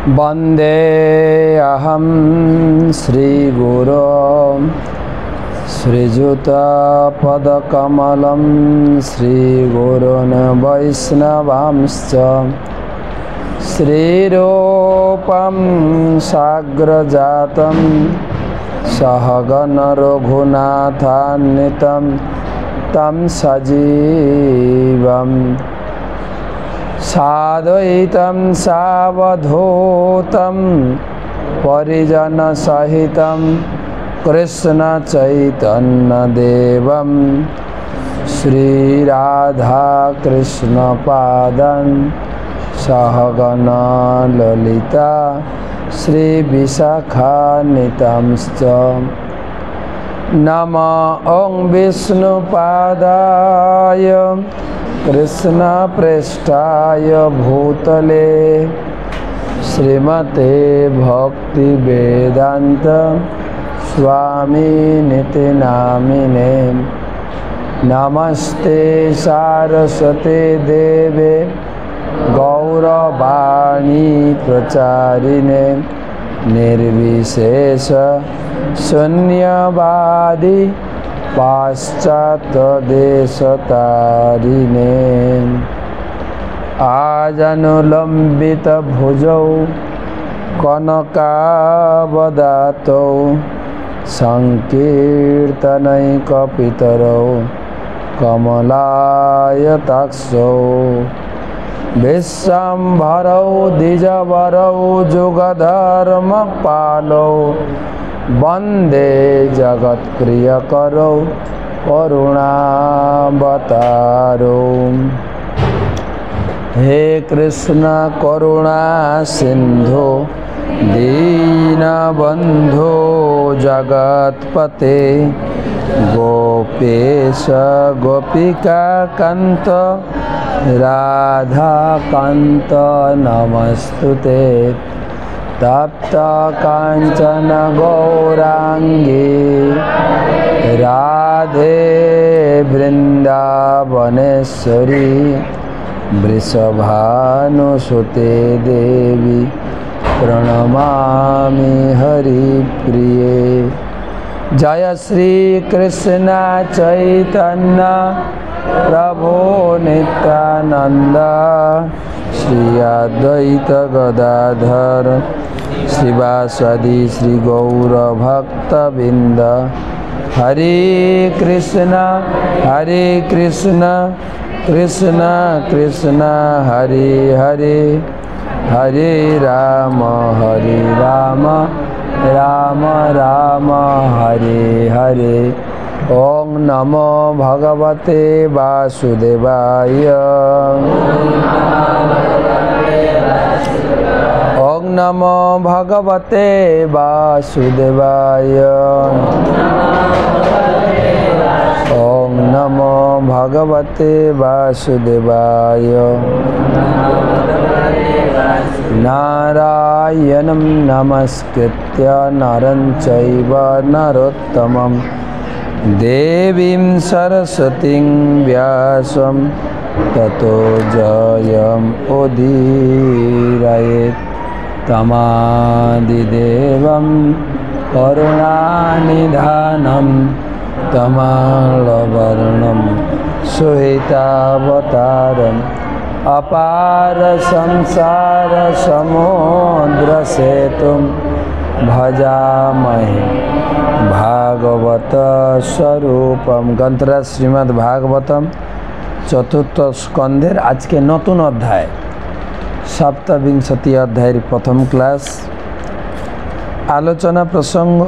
वन्दे अहं श्रीगुरुं श्रीयुतपदकमलं श्रीगुरून् वैष्णवांश्च श्रीरूपं साग्रजातं सहगण रघुनाथान्वितं तं सजीवं साद्वैतं सावधूतं परिजनसहितं कृष्णचैतन्यदेवं श्रीराधाकृष्णपादं सहगण ललिता श्रीविशाखान्वितांश्च नमः ॐ विष्णुपादाय कृष्णप्रेष्ठाय भूतले श्रीमते भक्तिवेदान्त स्वामिनिति नामिने नमस्ते सारस्वते देवे गौरवाणी प्रचारिणे निर्विशेष शून्यवादी पाश्चात्यदेशतारिणे आजनुलम्बित भुजौ कनकावदातौ संकीर्तनैकपितरौ कमलायताक्षौ विश्वम्भरौ द्विजवरौ जुगधर्मपालौ वन्दे जगत्प्रियकरौ करुणावतारौ। हे कृष्ण करुणा सिंधु दीनबन्धो जगत्पते गोपेश गोपिकान्त राधाकान्त नमस्तुते तप्त कांचन गौरांगी राधे वृंदावनेश्वरी वृषभानुसुते देवी प्रणमामि हरिप्रिये। जय श्री कृष्ण चैतन्य प्रभु नित्यानंद श्री अद्वैत गदाधर श्रीवासदि श्री गौर भक्तबिंद। हरे कृष्ण कृष्ण कृष्ण हरे हरे हरे राम राम राम हरे हरे। ओम नमो भगवते वासुदेवाय ओम नमो भगवते वासुदेवाय ओम नमो भगवते वासुदेवाय। नारायणं नमस्कृत्य नरं चैव नरोत्तमं देवीं सरस्वतीं व्यासं ततो जयम् उदीरयेत्। तमादिदेवं करुणानिधानं तमालवर्णं सुहितावतारम् अपार संसार समुद्र सेतुं भजामहे भागवत स्वरूपम। ग्रंथराज श्रीमद् भागवतम चतुर्थ स्कंधेर आज के नतून अध्याय सप्तविंशति अध्याय प्रथम क्लास आलोचना प्रसंग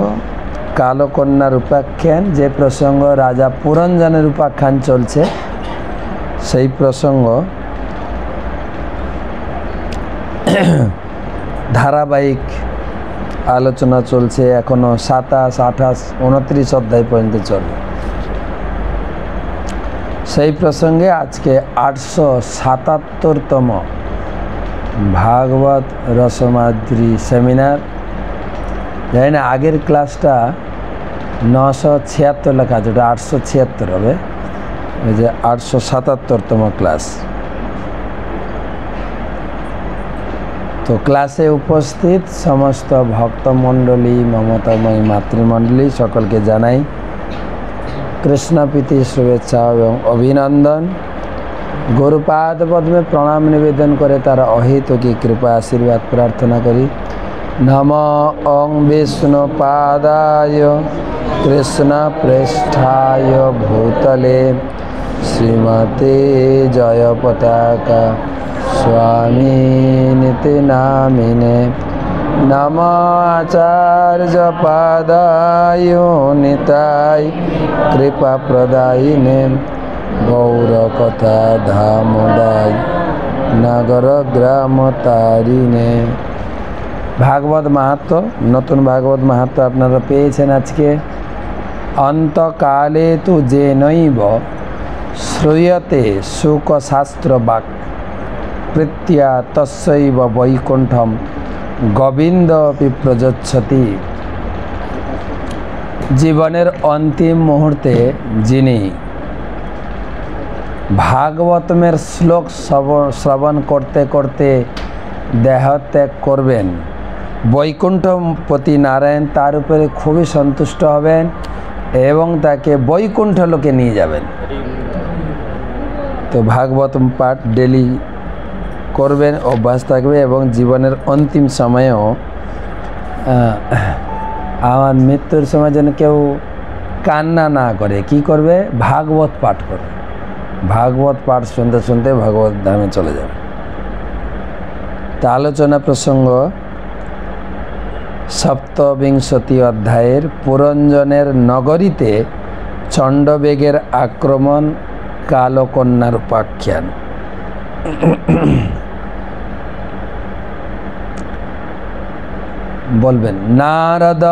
कालकन्यार उपाख्यान जे प्रसंग राजा पुरंजनेर उपाख्यान चलছে সেই प्रसंग ধারাবাহিক আলোচনা চলছে এখনো 27, 28, 29 অধ্যায় পর্যন্ত চলে। সেই প্রসঙ্গে আজকে 877তম ভাগবত রসমাদ্রি সেমিনার। জানি না আগের ক্লাসটা 976 লেখা আছে, ওটা 876 হবে। এই যে 877তম ক্লাস। তো ক্লাসে উপস্থিত সমস্ত ভক্তমণ্ডলী, মমতাময়ী মাতৃমণ্ডলী সকলকে জানাই কৃষ্ণপ্রীতি শুভেচ্ছা এবং অভিনন্দন। গুরুপাদ পদ্মে প্রণাম নিবেদন করে তার অহেতুকী কৃপা আশীর্বাদ প্রার্থনা করি। নম ওং বিষ্ণুপাদায় কৃষ্ণ পৃষ্ঠায় ভূতলে শ্রীমতে জয় পতাকা স্বামী নীতি নামিনে। নম আচার্য পাদায় নিতাই কৃপা প্রদায়িনে গৌর কথা ধামদায় নগর গ্রাম তারিণে। ভাগবত মাহাত্ম, নতুন ভাগবত মাহাত্ম আপনারা পেয়েছেন আজকে। অন্তকালে তু যে নৈব শ্রূয়তে শুকশাস্ত্র বাক প্রীত্যা তস্যৈব বৈকুণ্ঠম গোবিন্দ অপি প্রযচ্ছতি। জীবনের অন্তিম মুহূর্তে যিনি ভাগবতমের শ্লোক শ্রবণ করতে করতে দেহত্যাগ করবেন, বৈকুণ্ঠপতি নারায়ণ তার উপরে খুবই সন্তুষ্ট হবেন এবং তাকে বৈকুণ্ঠ লোকে নিয়ে যাবেন। তো ভাগবতম পাঠ ডেলি করবেন, অভ্যাস থাকবে এবং জীবনের অন্তিম সময়েও আমার মৃত্যুর সময় যেন কেউ কান্না না করে, কি করবে? ভাগবত পাঠ করবে। ভাগবত পাঠ শুনতে শুনতে ভাগবত ধামে চলে যাবে। তা আলোচনা প্রসঙ্গ সপ্তবিংশতি অধ্যায়ের পুরঞ্জনের নগরীতে চণ্ডবেগের আক্রমণ, কালকন্যার উপাখ্যান। বলবেন নারদ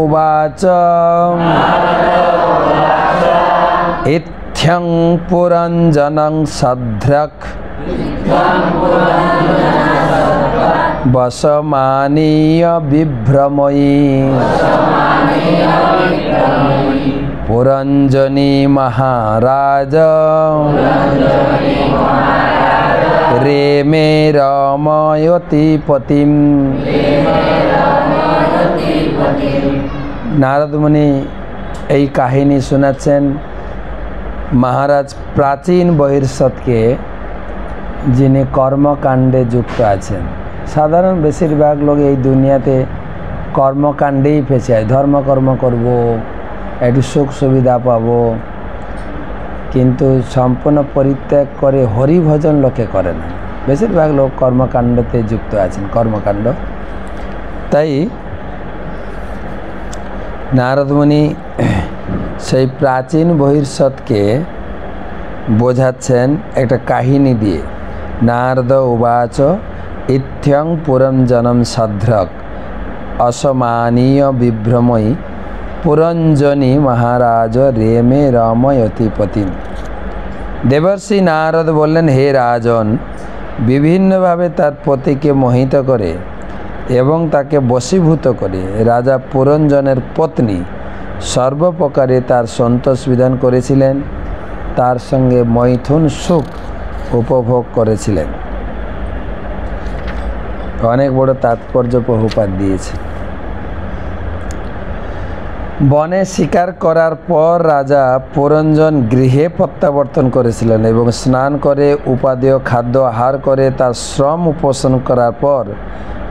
উবাচ ইত্থং পুরঞ্জনং সদ্রক বসমানীয় বিভ্রময়ী পুরঞ্জনী মহারাজ রেমে রময়তি পতিম। নারদ মুনি এই কাহিনী শোনাচ্ছেন মহারাজ প্রাচীন বহির্সৎকে, যিনি কর্মকাণ্ডে যুক্ত আছেন। সাধারণ বেশিরভাগ লোক এই দুনিয়াতে কর্মকাণ্ডেই ফেঁসে যায়। ধর্মকর্ম করব, একটু সুখ সুবিধা পাবো, কিন্তু সম্পূর্ণ পরিত্যাগ করে হরিভজন লোকে করে না। বেশিরভাগ লোক কর্মকাণ্ডতে যুক্ত আছেন, কর্মকাণ্ড। তাই নারদ মুনি সেই প্রাচীন বহির্সৎকে বোঝাচ্ছেন একটা কাহিনী দিয়ে। নারদ উবাচ ইত্থং পুরঞ্জনম সদ্রক অসমানীয় বিভ্রময়ী পুরঞ্জনী মহারাজ রেমে রময়তি পতিম। দেবর্ষি নারদ বললেন, হে রাজন, বিভিন্নভাবে তার পতিকে মোহিত করে এবং তাকে বশীভূত করে রাজা পুরঞ্জনের পত্নী সর্বপ্রকারে তার সন্তোষ বিধান করেছিলেন, তার সঙ্গে মৈথুন সুখ উপভোগ করেছিলেন। অনেক বড় তাৎপর্য প্রভুপাদ দিয়েছে। বনে শিকার করার পর রাজা পুরঞ্জন গৃহে প্রত্যাবর্তন করেছিলেন এবং স্নান করে উপাদেয় খাদ্য আহার করে তার শ্রম উপোষণ করার পর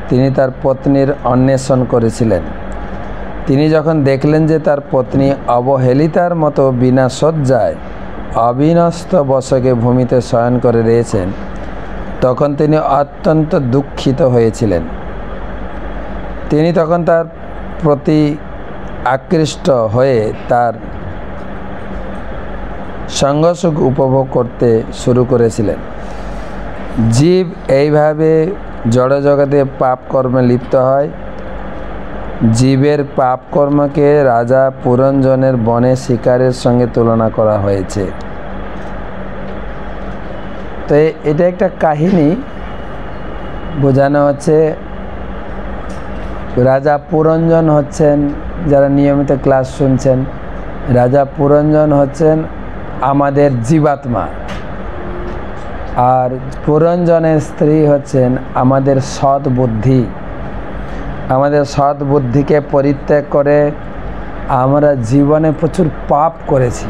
তিনি তার পত্নীর অন্বেষণ করেছিলেন। তিনি যখন দেখলেন যে তার পত্নী অবহেলিতার মতো বিনা শয্যায় অবিনস্ত বসকে ভূমিতে শয়ন করে রয়েছেন, তখন তিনি অত্যন্ত দুঃখিত হয়েছিলেন। তিনি তখন তার প্রতি আকৃষ্ট হয়ে তার সঙ্গসুখ উপভোগ করতে শুরু করেছিলেন। জীব এইভাবে জড়জগতে পাপ কর্মে লিপ্ত হয়। জীবের পাপ কর্মকে রাজা পুরঞ্জনের বনে শিকারের সঙ্গে তুলনা করা হয়েছে। তো এটা একটা কাহিনী বোঝানো হচ্ছে। রাজা পুরঞ্জন হচ্ছেন, যারা নিয়মিত ক্লাস শুনছেন, রাজা পুরঞ্জন হচ্ছেন আমাদের জীবাত্মা। আর পুরঞ্জনের স্ত্রী হচ্ছেন আমাদের সৎ বুদ্ধি। আমাদের সৎ বুদ্ধিকে পরিত্যাগ করে আমরা জীবনে প্রচুর পাপ করেছি।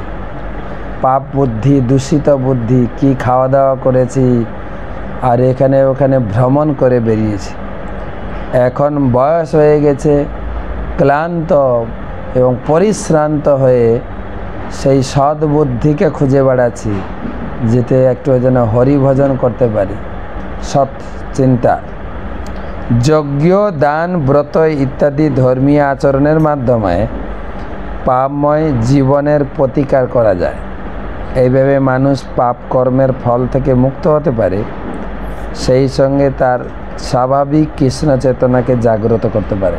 পাপ বুদ্ধি, দূষিত বুদ্ধি, কি খাওয়া দাওয়া করেছি, আর এখানে ওখানে ভ্রমণ করে বেরিয়েছি। এখন বয়স হয়ে গেছে, ক্লান্ত এবং পরিশ্রান্ত হয়ে সেই সৎ বুদ্ধিকে খুঁজে বেড়াচ্ছি, যেতে একটু যেন হরিভজন করতে পারি। সৎ চিন্তা, যজ্ঞ, দান, ব্রত ইত্যাদি ধর্মীয় আচরণের মাধ্যমে পাপময় জীবনের প্রতিকার করা যায়। এইভাবে মানুষ পাপ কর্মের ফল থেকে মুক্ত হতে পারে, সেই সঙ্গে তার স্বাভাবিক কৃষ্ণ চেতনাকে জাগ্রত করতে পারে।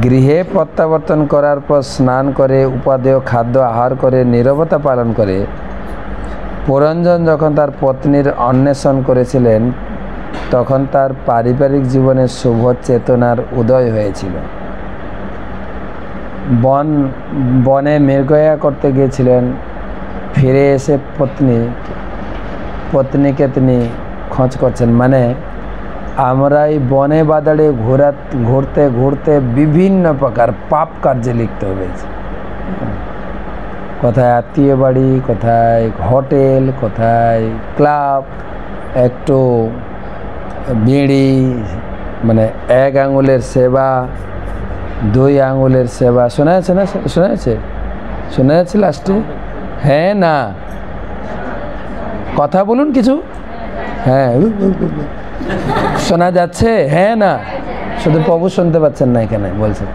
গৃহে প্রত্যাবর্তন করার পর স্নান করে উপাদেয় খাদ্য আহার করে নীরবতা পালন করে পুরঞ্জন যখন তার পত্নীর অন্বেষণ করেছিলেন, তখন তার পারিবারিক জীবনে শুভ চেতনার উদয় হয়েছিল। বনে মৃগয়া করতে গিয়েছিলেন, ফিরে এসে পত্নীকে তিনি খোঁজ করছেন। মানে আমরা এই বনে বাদাড়ে ঘুরতে ঘুরতে বিভিন্ন প্রকার পাপ কার্যে লিপ্ত হয়েছে। কোথায় আত্মীয় বাড়ি, কোথায় হোটেল, কোথায় ক্লাব, একটু বিড়ি, মানে 1 আঙুলের সেবা, 2 আঙুলের সেবা। শোনা যাচ্ছে না? শোনা যাচ্ছে? শোনা যাচ্ছে লাস্টে? হ্যাঁ না, কথা বলুন কিছু। হ্যাঁ, শোনা যাচ্ছে? হ্যাঁ না, শুধু প্রভু শুনতে পাচ্ছেন না, এখানে বলছেন।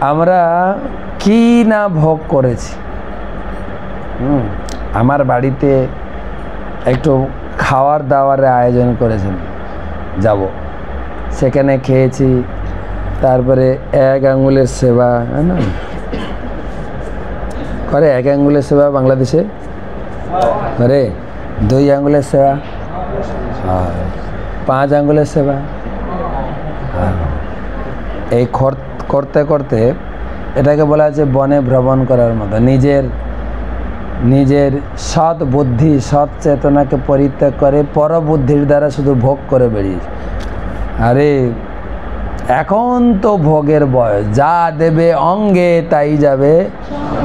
আমরা কি না ভোগ করেছি। আমার বাড়িতে একটু খাওয়ার দাওয়ারের আয়োজন করেছেন, যাব, সেখানে খেয়েছি। তারপরে 1 আঙুলের সেবা, হ্যাঁ না করে? 1 আঙুলের সেবা বাংলাদেশে করে, 2 আঙুলের সেবা, 5 আঙুলের সেবা। এই করতে করতে এটাকে বলা হচ্ছে বনে ভ্রমণ করার মতো। নিজের সৎ বুদ্ধি, সৎ চেতনাকে পরিত্যাগ করে পরবুদ্ধির দ্বারা শুধু ভোগ করে বেরিয়েছে। আরে এখন তো ভোগের বয়স, যা দেবে অঙ্গে তাই যাবে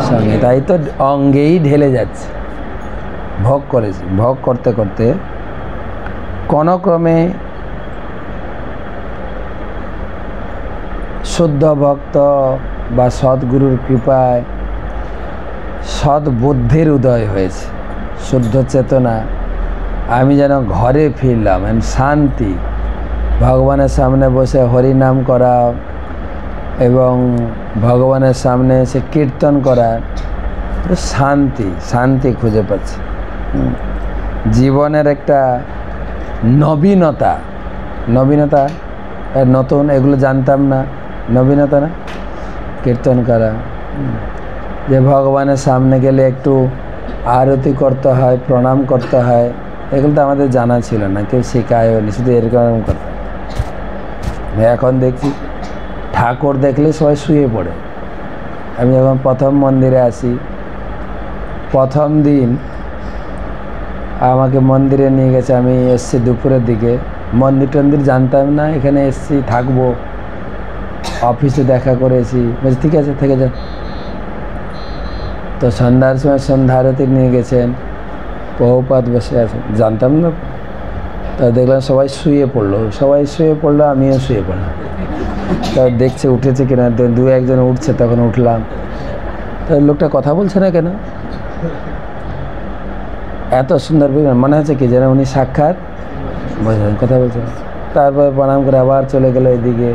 সঙ্গে, তাই তো অঙ্গেই ঢেলে যাচ্ছে। ভোগ করেছি, ভোগ করতে করতে কোনো ক্রমে শুদ্ধ ভক্ত বা সদ্গুরুর কৃপায় সৎ বুদ্ধির উদয় হয়েছে, শুদ্ধ চেতনা। আমি যেন ঘরে ফিরলাম, শান্তি, ভগবানের সামনে বসে হরি নাম করা এবং ভগবানের সামনে এসে কীর্তন করা, শান্তি খুঁজে পাচ্ছি। জীবনের একটা নবীনতা, নতুন, এগুলো জানতাম না, নবীনতা না, কীর্তন করা, যে ভগবানের সামনে গেলে একটু আরতি করতে হয়, প্রণাম করতে হয়, এগুলো তো আমাদের জানা ছিল না, কেউ শেখায়নি, শুধু এরকম কথা। এখন দেখছি ঠাকুর দেখলে সবাই শুয়ে পড়ে। আমি যখন প্রথম মন্দিরে আসি, প্রথম দিন আমাকে মন্দিরে নিয়ে গেছে, আমি এসছি দুপুরের দিকে, মন্দির জানতাম না, এখানে এসছি, থাকবো, অফিসে দেখা করেছি, বলছি ঠিক আছে থেকে যান। তো সন্ধ্যার সময় সন্ধ্যা আরতি নিয়ে গেছেন, প্রভুপাদ বসে আছেন, জানতাম না। তা দেখলাম সবাই শুয়ে পড়লো, আমিও শুয়ে পড়লাম। তা দেখছে উঠেছে কিনা, 2-1 জন উঠছে, তখন উঠলাম। তো লোকটা কথা বলছে না কেন, এত সুন্দর মনে হচ্ছে কি যেন উনি সাক্ষাৎ বলছেন, কথা বলছেন। তারপরে প্রণাম করে আবার চলে গেল এদিকে।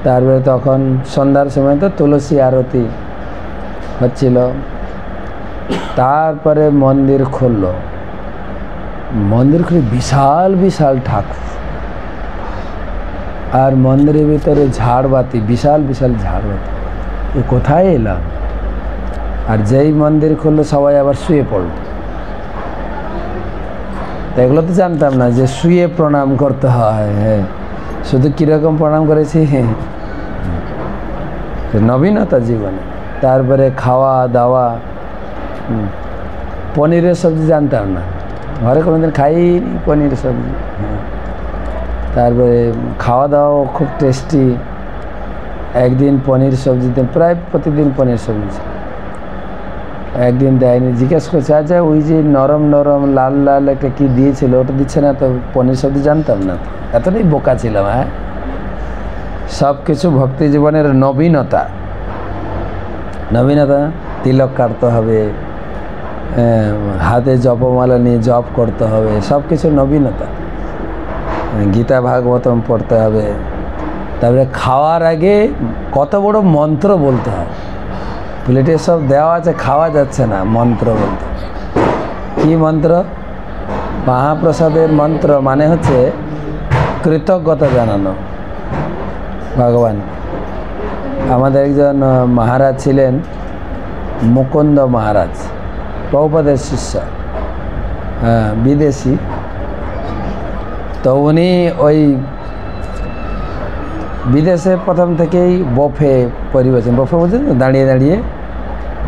তারপরে তখন সন্ধ্যার সময় তো তুলসী আরতি হচ্ছিল। তারপরে মন্দির খুলল, বিশাল বিশাল ঠাকুর, আর মন্দিরের ভিতরে ঝাড়বাতি, বিশাল বিশাল ঝাড়বাতি। কোথায় এলাম? আর যেই মন্দির খুললো সবাই আবার শুয়ে পড়ল। এগুলো তো জানতাম না যে শুয়ে প্রণাম করতে হয়। হ্যাঁ, শুধু কীরকম প্রণাম করেছি, নবীনতা জীবনে। তারপরে খাওয়া দাওয়া, পনিরের সবজি জানতাম না, ঘরে কোনোদিন খাইনি পনিরের সবজি। হ্যাঁ, তারপরে খাওয়া দাওয়াও খুব টেস্টি। একদিন পনির সবজি দেন, প্রায় প্রতিদিন পনির সবজি। একদিন দেয়নি, জিজ্ঞেস করছে আচ্ছা ওই যে নরম নরম লাল লাল একটা কী দিয়েছিল ওটা দিচ্ছে না তো? পনির সবজি জানতাম না, এতটাই বোকা ছিলাম। হ্যাঁ, সব কিছু ভক্তি জীবনের নবীনতা। নবীনতা, তিলক কাটতে হবে, হাতে জপমালা নিয়ে জপ করতে হবে, সব কিছু নবীনতা। গীতা ভাগবতম পড়তে হবে। তারপরে খাওয়ার আগে কত বড় মন্ত্র বলতে হবে। প্লেটে সব দেওয়া আছে, খাওয়া যাচ্ছে না, মন্ত্র বলতে। কি মন্ত্র? মহাপ্রসাদের মন্ত্র মানে হচ্ছে কৃতজ্ঞতা জানানো ভগবান। আমাদের একজন মহারাজ ছিলেন, মুকুন্দ মহারাজ, প্রভুপাদের শিষ্য, বিদেশি। তো উনি ওই বিদেশে প্রথম থেকেই বফে পরিবেশন, বফে বলছেন দাঁড়িয়ে দাঁড়িয়ে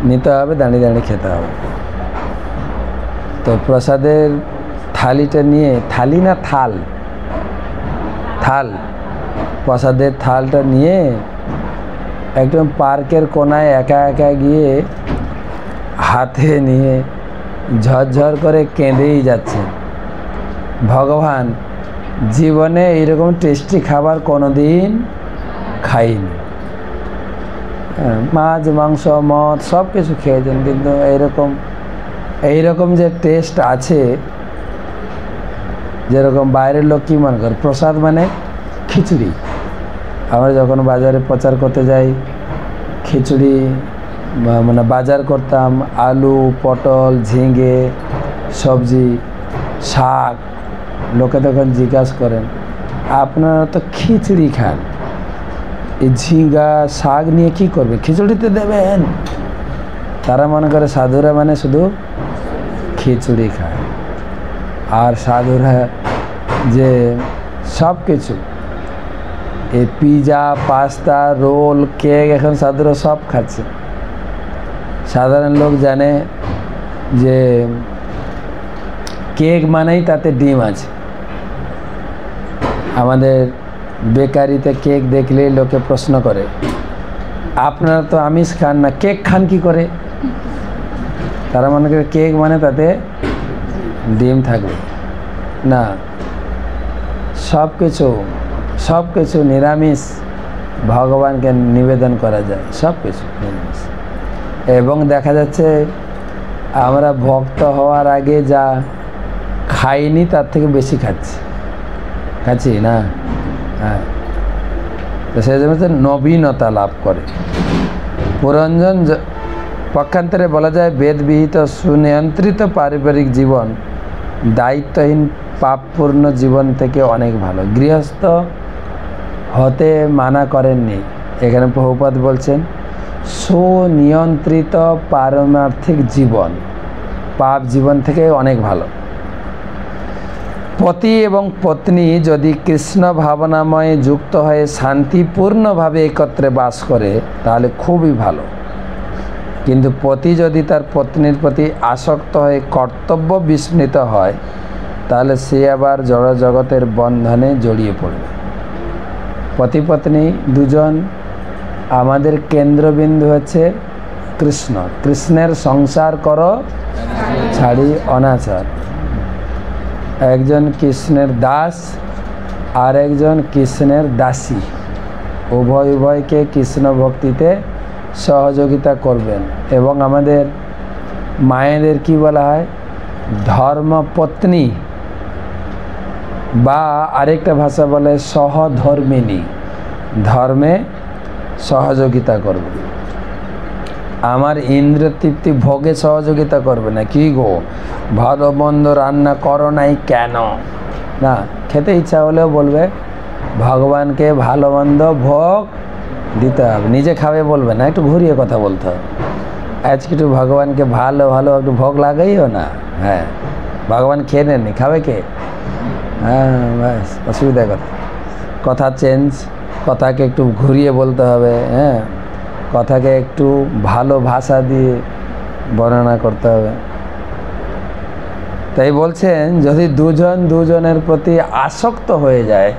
নিতে হবে, দাঁড়িয়ে দাঁড়িয়ে খেতে হবে। তো প্রসাদের থালিটা নিয়ে, থালি না থাল, থাল, প্রসাদের থালটা নিয়ে একদম পার্কের কোনায় একা একা গিয়ে হাতে নিয়ে ঝরঝর করে কেঁদেই যাচ্ছে, ভগবান জীবনে এইরকম টেস্টি খাবার কোনো দিন খাইনি। মাছ মাংস মদ সব কিছু খেয়েছেন, কিন্তু এইরকম যে টেস্ট আছে, যেরকম বাইরের লোক কী মনে করে প্রসাদ মানে খিচুড়ি। আমরা যখন বাজারে প্রচার করতে যাই, খিচুড়ি মানে বাজার করতাম, আলু পটল ঝিঙে সবজি শাক, লোকে তখন জিজ্ঞাসা করেন আপনারা তো খিচুড়ি খান, এই ঝিঙ্গা শাক নিয়ে কি করবে, খিচুড়িতে দেবেন। তারা মনে করে সাধুরা মানে শুধু খিচুড়ি খায়, আর সাধুরা যে সব কিছু এই পিজা পাস্তা রোল কেক এখন সাধুরা সব খাচ্ছে। সাধারণ লোক জানে যে কেক মানেই তাতে ডিম আছে। আমাদের বেকারিতে কেক দেখলেই লোকে প্রশ্ন করে আপনারা তো আমিষ খান না, কেক খান কি করে? তারা মনে করে কেক মানে তাতে ডিম থাকবে না। সব কিছু নিরামিষ ভগবানকে নিবেদন করা যায়, সব কিছু নিরামিষ। এবং দেখা যাচ্ছে আমরা ভক্ত হওয়ার আগে যা খাইনি তার থেকে বেশি খাচ্ছি না। হ্যাঁ, তো সেই জন্য নবীনতা লাভ করে। পুরঞ্জন পক্ষান্তরে বলা যায় বেদবিহিত সুনিয়ন্ত্রিত পারিবারিক জীবন দায়িত্বহীন পাপপূর্ণ জীবন থেকে অনেক ভালো। গৃহস্থ হতে মানা করেননি, এখানে প্রভুপাদ বলছেন সুনিয়ন্ত্রিত পারমার্থিক জীবন পাপ জীবন থেকে অনেক ভালো। পতি এবং পত্নী যদি কৃষ্ণ ভাবনাময়ে যুক্ত হয়ে শান্তিপূর্ণভাবে একত্রে বাস করে তাহলে খুবই ভালো। কিন্তু পতি যদি তার পত্নীর প্রতি আসক্ত হয়ে কর্তব্য বিস্মৃত হয় তাহলে সে আবার জড় জগতের বন্ধনে জড়িয়ে পড়বে। পতি পত্নী দুজন, আমাদের কেন্দ্রবিন্দু হচ্ছে কৃষ্ণ। কৃষ্ণের সংসার করো ছাড়ি অনাচার। একজন কৃষ্ণের দাস আর একজন কৃষ্ণের দাসী, উভয়কে কৃষ্ণ ভক্তিতে সহযোগিতা করবেন। এবং আমাদের মায়েদের কি বলা হয়? ধর্মপত্নী, বা আরেকটা ভাষা বলে সহধর্মিনী, ধর্মে সহযোগিতা করবে। আমার ইন্দ্র তৃপ্তি ভোগে সহযোগিতা করবে না। কি গো ভালো মন্দ রান্না করো নাই কেন? না, খেতে ইচ্ছা হলেও বলবে ভগবানকে ভালো মন্দ ভোগ দিতে হবে, নিজে খাবে বলবে না, একটু ঘুরিয়ে কথা বলতে হবে। আজকে একটু ভগবানকে ভালো একটু ভোগ লাগাইও না। হ্যাঁ, ভগবান খেয়ে নেননি, খাবে কে? হ্যাঁ, ব্যাস অসুবিধা কথা চেঞ্জ, কথাকে একটু ঘুরিয়ে বলতে হবে। হ্যাঁ, কথাকে একটু ভালো ভাষা দিয়ে বর্ণনা করতে হবে। তাই বলছেন যদি দুজন দুজনের প্রতি আসক্ত হয়ে যায়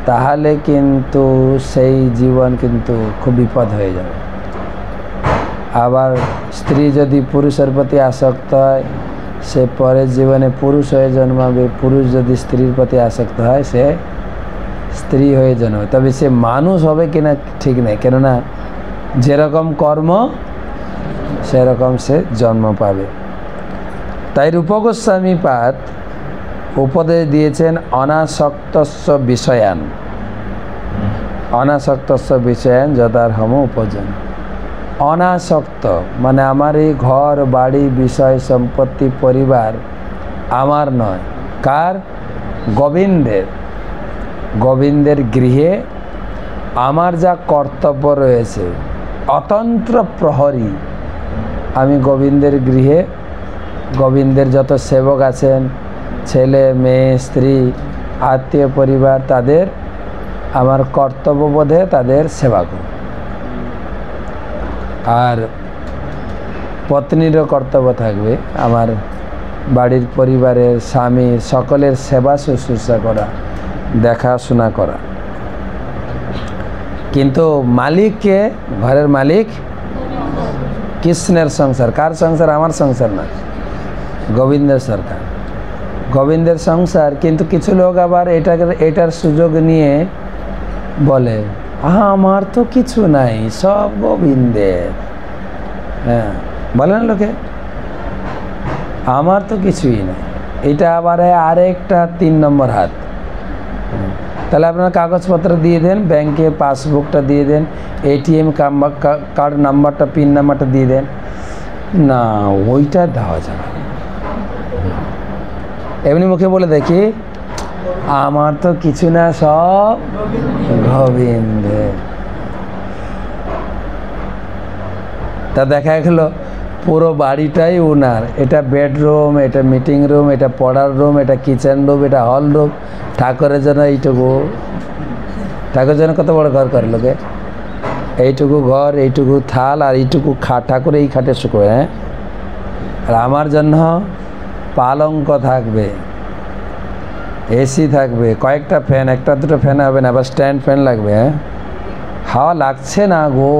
তাহলে কিন্তু সেই জীবন কিন্তু খুব বিপদ হয়ে যাবে। আবার স্ত্রী যদি পুরুষের প্রতি আসক্ত হয় সে পরের জীবনে পুরুষ হয়ে জন্মাবে, পুরুষ যদি স্ত্রীর প্রতি আসক্ত হয় সে স্ত্রী হয়ে জন্মাবে। তবে সে মানুষ হবে কিনা ঠিক নেই, কেননা যেরকম কর্ম সেরকম সে জন্ম পাবে। তাই রূপ গোস্বামী পাদ উপদেশ দিয়েছেন অনাসক্তস্য বিষয়ান, অনাসক্তস্য বিষয়ান যদার্হম উপজন। অনাসক্ত মানে আমার এই ঘর বাড়ি বিষয় সম্পত্তি পরিবার আমার নয়, কার? গোবিন্দের। গোবিন্দের গৃহে আমার যা কর্তব্য রয়েছে, অতন্ত্র প্রহরী আমি গোবিন্দের গৃহে, গোবিন্দের যত সেবক আছেন, ছেলে মেয়ে স্ত্রী আত্মীয় পরিবার, তাদের আমার কর্তব্যবোধে তাদের সেবা করব। আর পত্নীরও কর্তব্য থাকবে আমার বাড়ির পরিবারের স্বামী সকলের সেবা শুশ্রূষা করা, দেখাশোনা করা। কিন্তু মালিককে, ঘরের মালিক কৃষ্ণের সংসার। কার সংসার? আমার সংসার না, গোবিন্দের সরকার, গোবিন্দের সংসার। কিন্তু কিছু লোক আবার এটার সুযোগ নিয়ে বলে আমার তো কিছু নাই, সব গোবিন্দের। হ্যাঁ, বলেন লোকে আমার তো কিছুই নেই। এটা আবার আরেকটা 3 নম্বর হাত। তাহলে আপনার কাগজপত্র দিয়ে দেন, ব্যাংকে পাসবুকটা দিয়ে দেন, এটিএম কার্ড নাম্বারটা, পিন নাম্বারটা দিয়ে দেন। না, ওইটা দেওয়া যাবে। এমনি মুখে বলে দেখি আমার তো কিছু না, সব গোবিন্দের। তা দেখা গেল পুরো বাড়িটাই ওনার। এটা বেডরুম, এটা মিটিং রুম, এটা পড়ার রুম, এটা কিচেন রুম, এটা হল রুম। ঠাকুরের জন্য এইটুকু, ঠাকুরের জন্য কত বড় ঘর করে লোকে, এইটুকু ঘর, এইটুকু থাল আর এইটুকু খাট, ঠাকুর এই খাটে শুকোয়। হ্যাঁ, আর আমার জন্য পালঙ্ক থাকবে, এসি থাকবে, কয়েকটা ফ্যান, একটা দুটো ফ্যান হবে না, আবার স্ট্যান্ড ফ্যান লাগবে। হ্যাঁ, হাওয়া লাগছে না গো,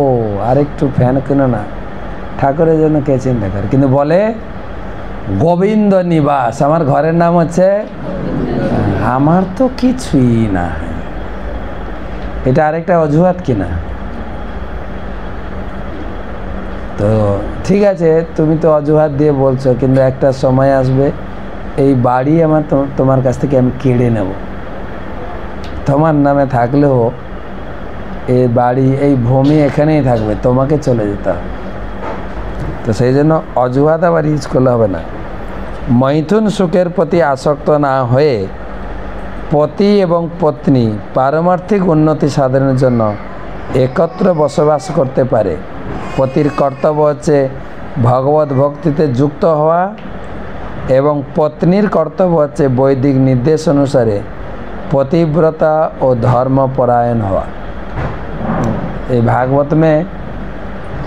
আরেকটু ফ্যান কেন না। ঠাকুরের জন্য কে চিন্তা করে? কিন্তু বলে গোবিন্দ নিবাস, আমার ঘরের নাম হচ্ছে, আমার তো কিছুই না। এটা আরেকটা অজুহাত কিনা? তো ঠিক আছে, তুমি তো অজুহাত দিয়ে বলছো, কিন্তু একটা সময় আসবে এই বাড়ি আমার তোমার কাছ থেকে আমি কেড়ে নেব। তোমার নামে থাকলেও এই বাড়ি, এই ভূমি এখানেই থাকবে, তোমাকে চলে যেতে হবে। তো সেই জন্য অজুহাত আবার ইউজ করলে হবে না। মৈথুন সুখের প্রতি আসক্ত না হয়ে পতি এবং পত্নী পারমার্থিক উন্নতি সাধনের জন্য একত্র বসবাস করতে পারে। পতির কর্তব্য হচ্ছে ভগবত ভক্তিতে যুক্ত হওয়া এবং পত্নীর কর্তব্য হচ্ছে বৈদিক নির্দেশ অনুসারে পতিব্রতা ও ধর্মপরায়ণ হওয়া। এই ভাগবত মে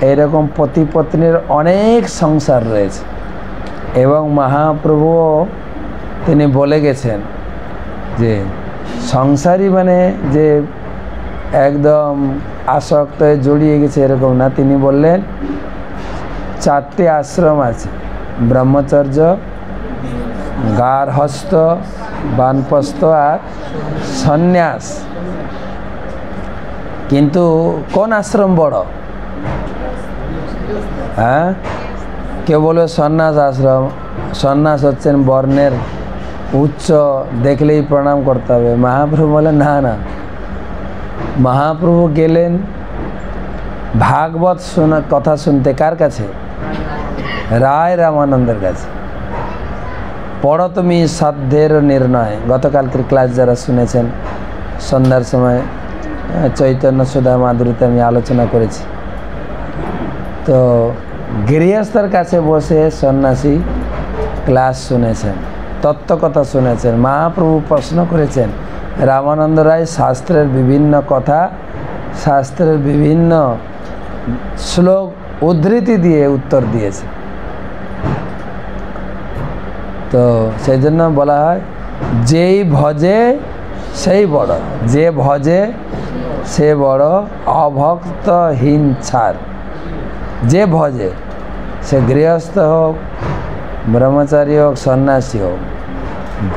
এইরকম পতি পত্নীর অনেক সংসার রয়েছে এবং মহাপ্রভুও তিনি বলে গেছেন যে সংসারী মানে যে একদম আসক্ত হয়ে জড়িয়ে গেছে এরকম না। তিনি বললেন 4টি আশ্রম আছে, ব্রহ্মচর্য, গার্হস্থ, বানপ্রস্থ আর সন্ন্যাস। কিন্তু কোন আশ্রম বড়? হ্যাঁ, কেউ বলবে সন্ন্যাস আশ্রম। সন্ন্যাস হচ্ছেন বর্ণের উচ্চ, দেখলেই প্রণাম করতে হবে। মহাপ্রভু বলেন না না, মহাপ্রভু গেলেন ভাগবত কথা শুনতে। কার কাছে? রায় রামানন্দের কাছে। পড়ো তুমি সাধ্যের নির্ণয়। গতকালকের ক্লাস যারা শুনেছেন, সন্ধ্যার সময় চৈতন্য সুধা মাধুরীতে আমি আলোচনা করেছি। তো গৃহস্থের কাছে বসে সন্ন্যাসী ক্লাস শুনেছেন, তত্ত্বকথা শুনেছেন। মহাপ্রভু প্রশ্ন করেছেন, রামানন্দ রায় শাস্ত্রের বিভিন্ন কথা, শাস্ত্রের বিভিন্ন শ্লোক উদ্ধৃতি দিয়ে উত্তর দিয়েছে। তো সেই জন্য বলা হয় যেই ভজে সেই বড়, যে ভজে সে বড়, অভক্তহীন ছাড়। যে ভজে, সে গৃহস্থ হোক, ব্রহ্মচারী হোক, সন্ন্যাসী হোক,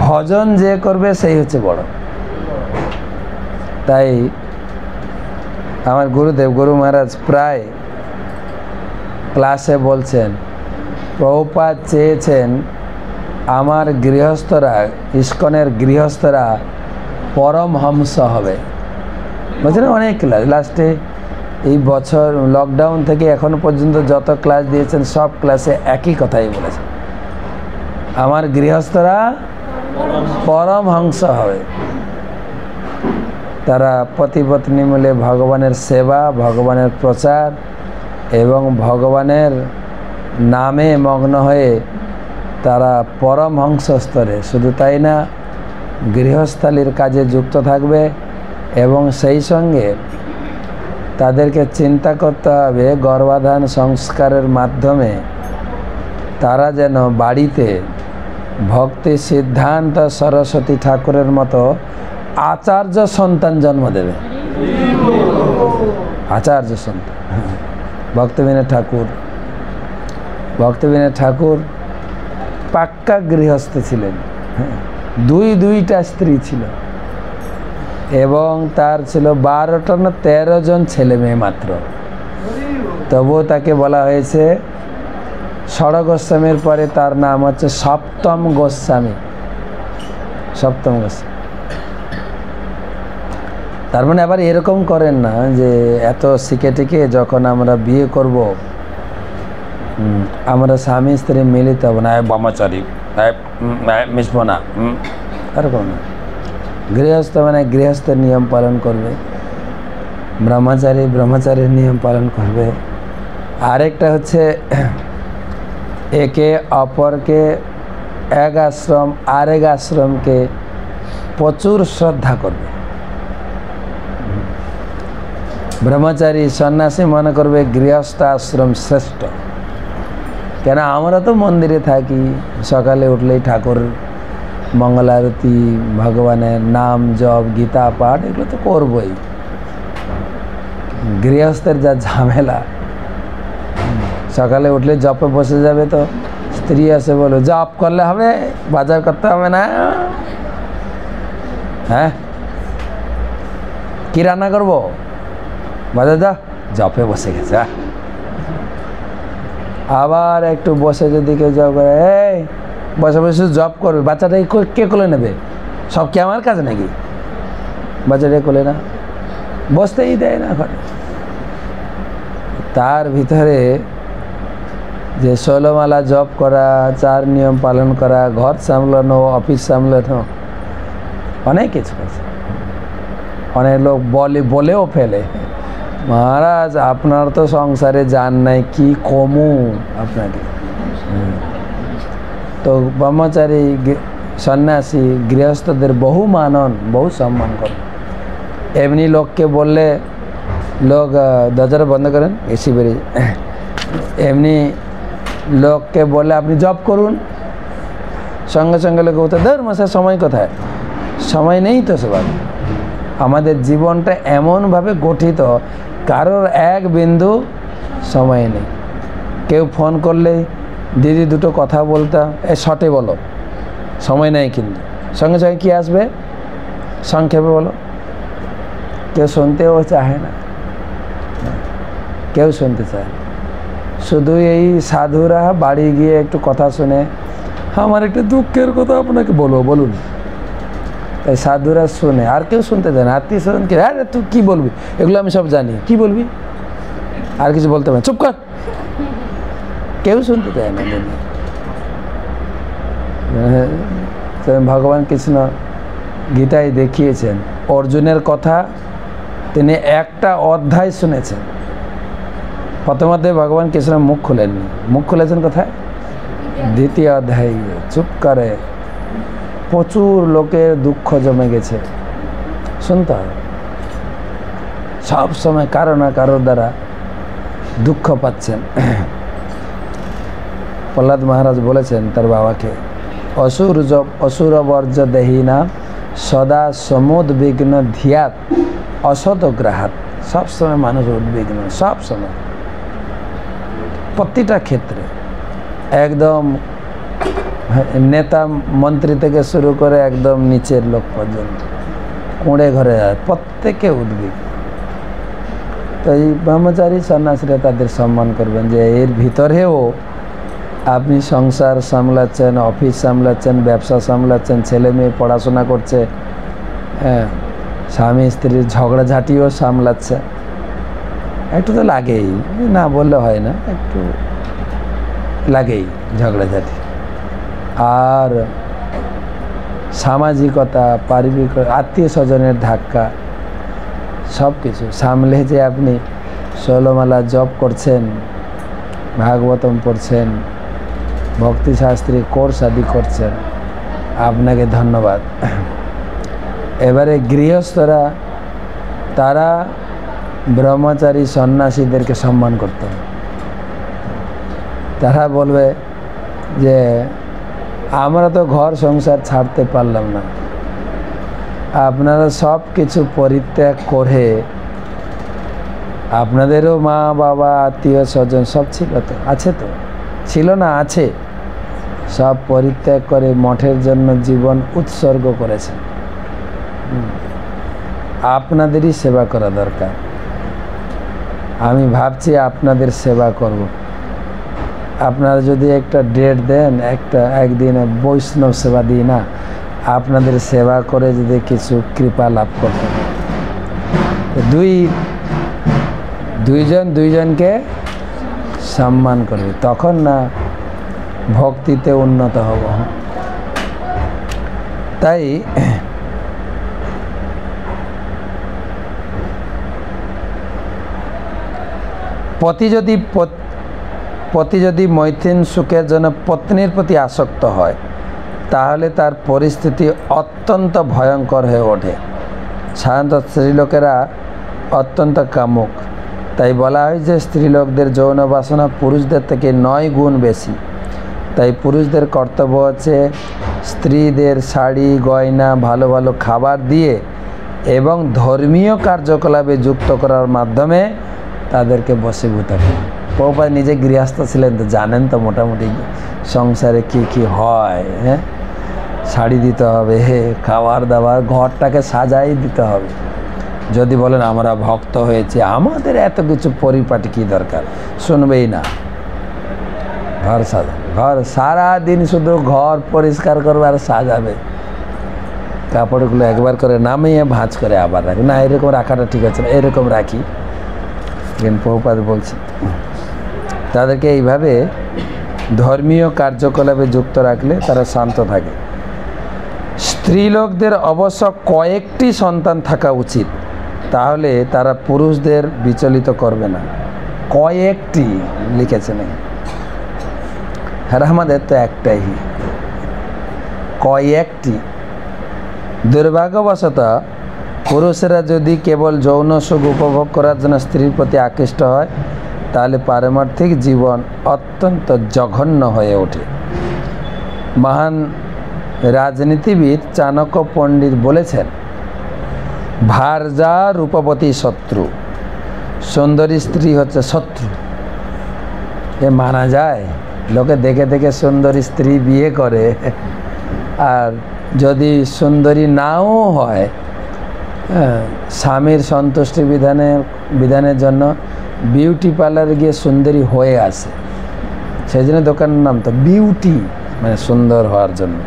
ভজন যে করবে সেই হচ্ছে বড়। তাই আমার গুরুদেব গুরু মহারাজ প্রায় ক্লাসে বলছেন, প্রভুপাদ চেয়েছেন আমার গৃহস্থরা, ইস্কনের গৃহস্থরা পরমহংস হবে। বলছেন অনেক ক্লাস, লাস্টে এই বছর লকডাউন থেকে এখনো পর্যন্ত যত ক্লাস দিয়েছেন সব ক্লাসে একই কথাই বলেছেন, আমার গৃহস্থরা পরমহংস হবে। তারা পতিপত্নী মিলে ভগবানের সেবা, ভগবানের প্রচার এবং ভগবানের নামে মগ্ন হয়ে তারা পরমহংস স্তরে, শুধু তাই না গৃহস্থালির কাজে যুক্ত থাকবে এবং সেই সঙ্গে তাদেরকে চিন্তা করতে হবে গর্ভাধান সংস্কারের মাধ্যমে তারা যেন বাড়িতে ভক্তি সিদ্ধান্ত সরস্বতী ঠাকুরের মতো আচার্য সন্তান জন্ম দেবে। আচার্য সন্তান। ভক্তবিনোদ ঠাকুর পাক্কা গৃহস্থ ছিলেন, দুইটা স্ত্রী ছিল এবং তার ছিল 12টা না 13 জন ছেলে মেয়ে মাত্র। তবুও তাকে বলা হয়েছে ষড় গোস্বামীর পরে তার নাম হচ্ছে সপ্তম গোস্বামী। সপ্তম গোস্বামী। তার মানে আবার এরকম করেন না যে এত শিখে টিকে যখন আমরা বিয়ে করব আমরা স্বামী স্ত্রী মিলিত হব না, ব্রহ্মচারী মিশব না, এরকম না। গৃহস্থ মানে গৃহস্থের নিয়ম পালন করবে, ব্রহ্মচারীর নিয়ম পালন করবে। আরেকটা হচ্ছে একে অপরকে, এক আশ্রম আরেক আশ্রমকে প্রচুর শ্রদ্ধা করবে। ব্রহ্মচারী সন্ন্যাসী মনে করবে গৃহস্থ আশ্রম শ্রেষ্ঠ। কেন আমরা তো মন্দিরে থাকি, সকালে উঠলেই ঠাকুর মঙ্গলারতি, ভগবানের নাম জপ, গীতা পাঠ এগুলো তো করবই। গৃহস্থের যা ঝামেলা, সকালে উঠলে জপে বসে যাবে তো স্ত্রী আসে বলো জপ করলে হবে, বাজার করতে হবে না, হ্যাঁ কি রান্না করবো, বাজার যা, জপে বসে গেছে। আবার একটু বসে যদি কেউ জব করে, এই বসে বসে জব করবে, বাচ্চাটা কে কোলে নেবে, সব কি আমার কাছে নাকি, বাচ্চাটা কোলে না, বসতেই দেয় না ঘরে। তার ভিতরে যে 16 মালা জপ করা, 4 নিয়ম পালন করা, ঘর সামলানো, অফিস সামলানো, অনেক কিছু আছে। অনেক লোক বলেও ফেলে, মহারাজ আপনার তো সংসারে যান নাই, কি কমু আপনাকে। তো ব্রহ্মচারী সন্ন্যাসী গৃহস্থদের বহু মানন, বহু সম্মান করে। এমনি লোককে বললে লোক, দরজাটা বন্ধ করেন, এসি বেরিয়ে, এমনি লোককে বললে আপনি জব করুন, সঙ্গে সঙ্গে লোক বলতে ধর মশাই সময় কোথায়, সময় নেই তো সবার। আমাদের জীবনটা এমনভাবে গঠিত, কারোর এক বিন্দু সময় নেই। কেউ ফোন করলে দিদি দুটো কথা বলতাম, শর্টে বলো, সময় নেই কিন্তু, সঙ্গে সঙ্গে কী আসবে, সংক্ষেপে বলো। কেউ শুনতেও চাহে না, কেউ শুনতে চায় না। শুধু এই সাধুরা বাড়ি গিয়ে একটু কথা শুনে, আমার একটা দুঃখের কথা আপনাকে বলুন, তাই সাধুরা শুনে, আর কেউ শুনতে চায় না। আত্মীয় স্বজনকে, আরে তুই কী বলবি, এগুলো আমি সব জানি, কি বলবি, আর কিছু বলতে পারে, চুপ কর, কেউ শুনতে চায় না। ভগবান কৃষ্ণ গীতায় দেখিয়েছেন, অর্জুনের কথা তিনি একটা অধ্যায় শুনেছেন। প্রথমত ভগবান কৃষ্ণ মুখ খুলেননি, মুখ খুলেছেন কোথায়, 2য় অধ্যায়। চুপ করে, প্রচুর লোকের দুঃখ জমে গেছে, শুনতে হবে। সব সময় কারো না কারোর দ্বারা দুঃখ পাচ্ছেন। প্রহ্লাদ মহারাজ বলেছেন তার বাবাকে, অসুরবর্জ দেহিনা সদা সমুদ্বিগ্ন ধিয়াত অসদগ্রাহাত। সবসময় মানুষ উদ্বিগ্ন, সব সময়, প্রতিটা ক্ষেত্রে, একদম নেতা মন্ত্রী থেকে শুরু করে একদম নিচের লোক পর্যন্ত, কুঁড়ে ঘরে যায়, প্রত্যেকে উদ্বিগ্ন। তো এই ব্রহ্মচারী সন্ন্যাসীরা তাদের সম্মান করবেন যে এর ভিতরেও আপনি সংসার সামলাচ্ছেন, অফিস সামলাচ্ছেন, ব্যবসা সামলাচ্ছেন, ছেলে মেয়ে পড়াশোনা করছে, হ্যাঁ, স্বামী স্ত্রীর ঝগড়াঝাটিও সামলাচ্ছে। একটু তো লাগেই, না বললে হয় না, একটু লাগেই ঝগড়াঝাটি। আর সামাজিকতা, পারিবারিক, আত্মীয় স্বজনের ধাক্কা, সব কিছু সামলে যে আপনি 16 মালা জপ করছেন, ভাগবতম পড়ছেন, ভক্তিশাস্ত্রী কোর্স আদি করছেন, আপনাকে ধন্যবাদ। এবারে গৃহস্থরা, তারা ব্রহ্মচারী সন্ন্যাসীদেরকে সম্মান করতে হবে। তারা বলবে যে আমরা তো ঘর সংসার ছাড়তে পারলাম না, আপনারা সব কিছু পরিত্যাগ করে, আপনাদেরও মা বাবা আত্মীয় স্বজন সব ছিল তো, আছে তো, ছিল না, আছে, সব পরিত্যাগ করে মঠের জন্য জীবন উৎসর্গ করেছেন। আপনাদেরই সেবা করা দরকার। আমি ভাবছি আপনাদের সেবা করব। আপনারা যদি একটা ডেট দেন, একদিন বৈষ্ণব সেবা দিই না, আপনাদের সেবা করে যদি কিছু কৃপা লাভ করতে পারে, দুইজন দুইজনকে সম্মান করবে, তখন না ভক্তিতে উন্নত হব। তাই পতি যদি মৈথুন সুখের জন্য পত্নীর প্রতি আসক্ত হয়, তাহলে তার পরিস্থিতি অত্যন্ত ভয়ঙ্কর হয়ে ওঠে। সাধারণত স্ত্রীলোকেরা অত্যন্ত কামুক, তাই বলা হয় যে স্ত্রীলোকদের যৌন বাসনা পুরুষদের থেকে 9 গুণ বেশি। তাই পুরুষদের কর্তব্য হচ্ছে স্ত্রীদের শাড়ি, গয়না, ভালো ভালো খাবার দিয়ে এবং ধর্মীয় কার্যকলাপে যুক্ত করার মাধ্যমে তাদেরকে বশীভূত করা। প্রভুপাদ নিজে গৃহস্থ ছিলেন, তো জানেন তো মোটামুটি সংসারে কি হয়। হ্যাঁ, শাড়ি দিতে হবে, খাবার দাবার, ঘরটাকে সাজাই দিতে হবে। যদি বলেন আমরা ভক্ত হয়েছে, আমাদের এত কিছু পরিপাটি কী দরকার, শুনবেই না। ঘর সাজা, ঘর সারাদিন শুধু ঘর পরিষ্কার করবে আর সাজাবে, কাপড়গুলো একবার করে নামিয়ে ভাঁজ করে আবার রাখি, না এরকম রাখাটা ঠিক আছে না, এরকম রাখি। কিন্তু প্রভুপাদ বলছে তাদেরকে এইভাবে ধর্মীয় কার্যকলাপে যুক্ত রাখলে তারা শান্ত থাকে। স্ত্রীলোকদের অবশ্য কয়েকটি সন্তান থাকা উচিত, তাহলে তারা পুরুষদের বিচলিত করবে না। কয়েকটি লিখেছেন, আর আমাদের তো একটাই, কয়েকটি। দুর্ভাগ্যবশত পুরুষেরা যদি কেবল যৌন সুখ উপভোগ করার জন্য স্ত্রীর প্রতি আকৃষ্ট হয়, তাহলে পারমার্থিক জীবন অত্যন্ত জঘন্য হয়ে ওঠে। মহান রাজনীতিবিদ চাণক্য পণ্ডিত বলেছেন, ভার্যা রূপবতী শত্রু, সুন্দরী স্ত্রী হচ্ছে শত্রু। এ মানা যায়? লোকে দেখে দেখে সুন্দরী স্ত্রী বিয়ে করে, আর যদি সুন্দরী নাও হয়, স্বামীর সন্তুষ্টি বিধানের জন্য বিউটি পার্লারে গিয়ে সুন্দরী হয়ে আসে। সেই জন্য দোকানের নাম তো বিউটি, মানে সুন্দর হওয়ার জন্য।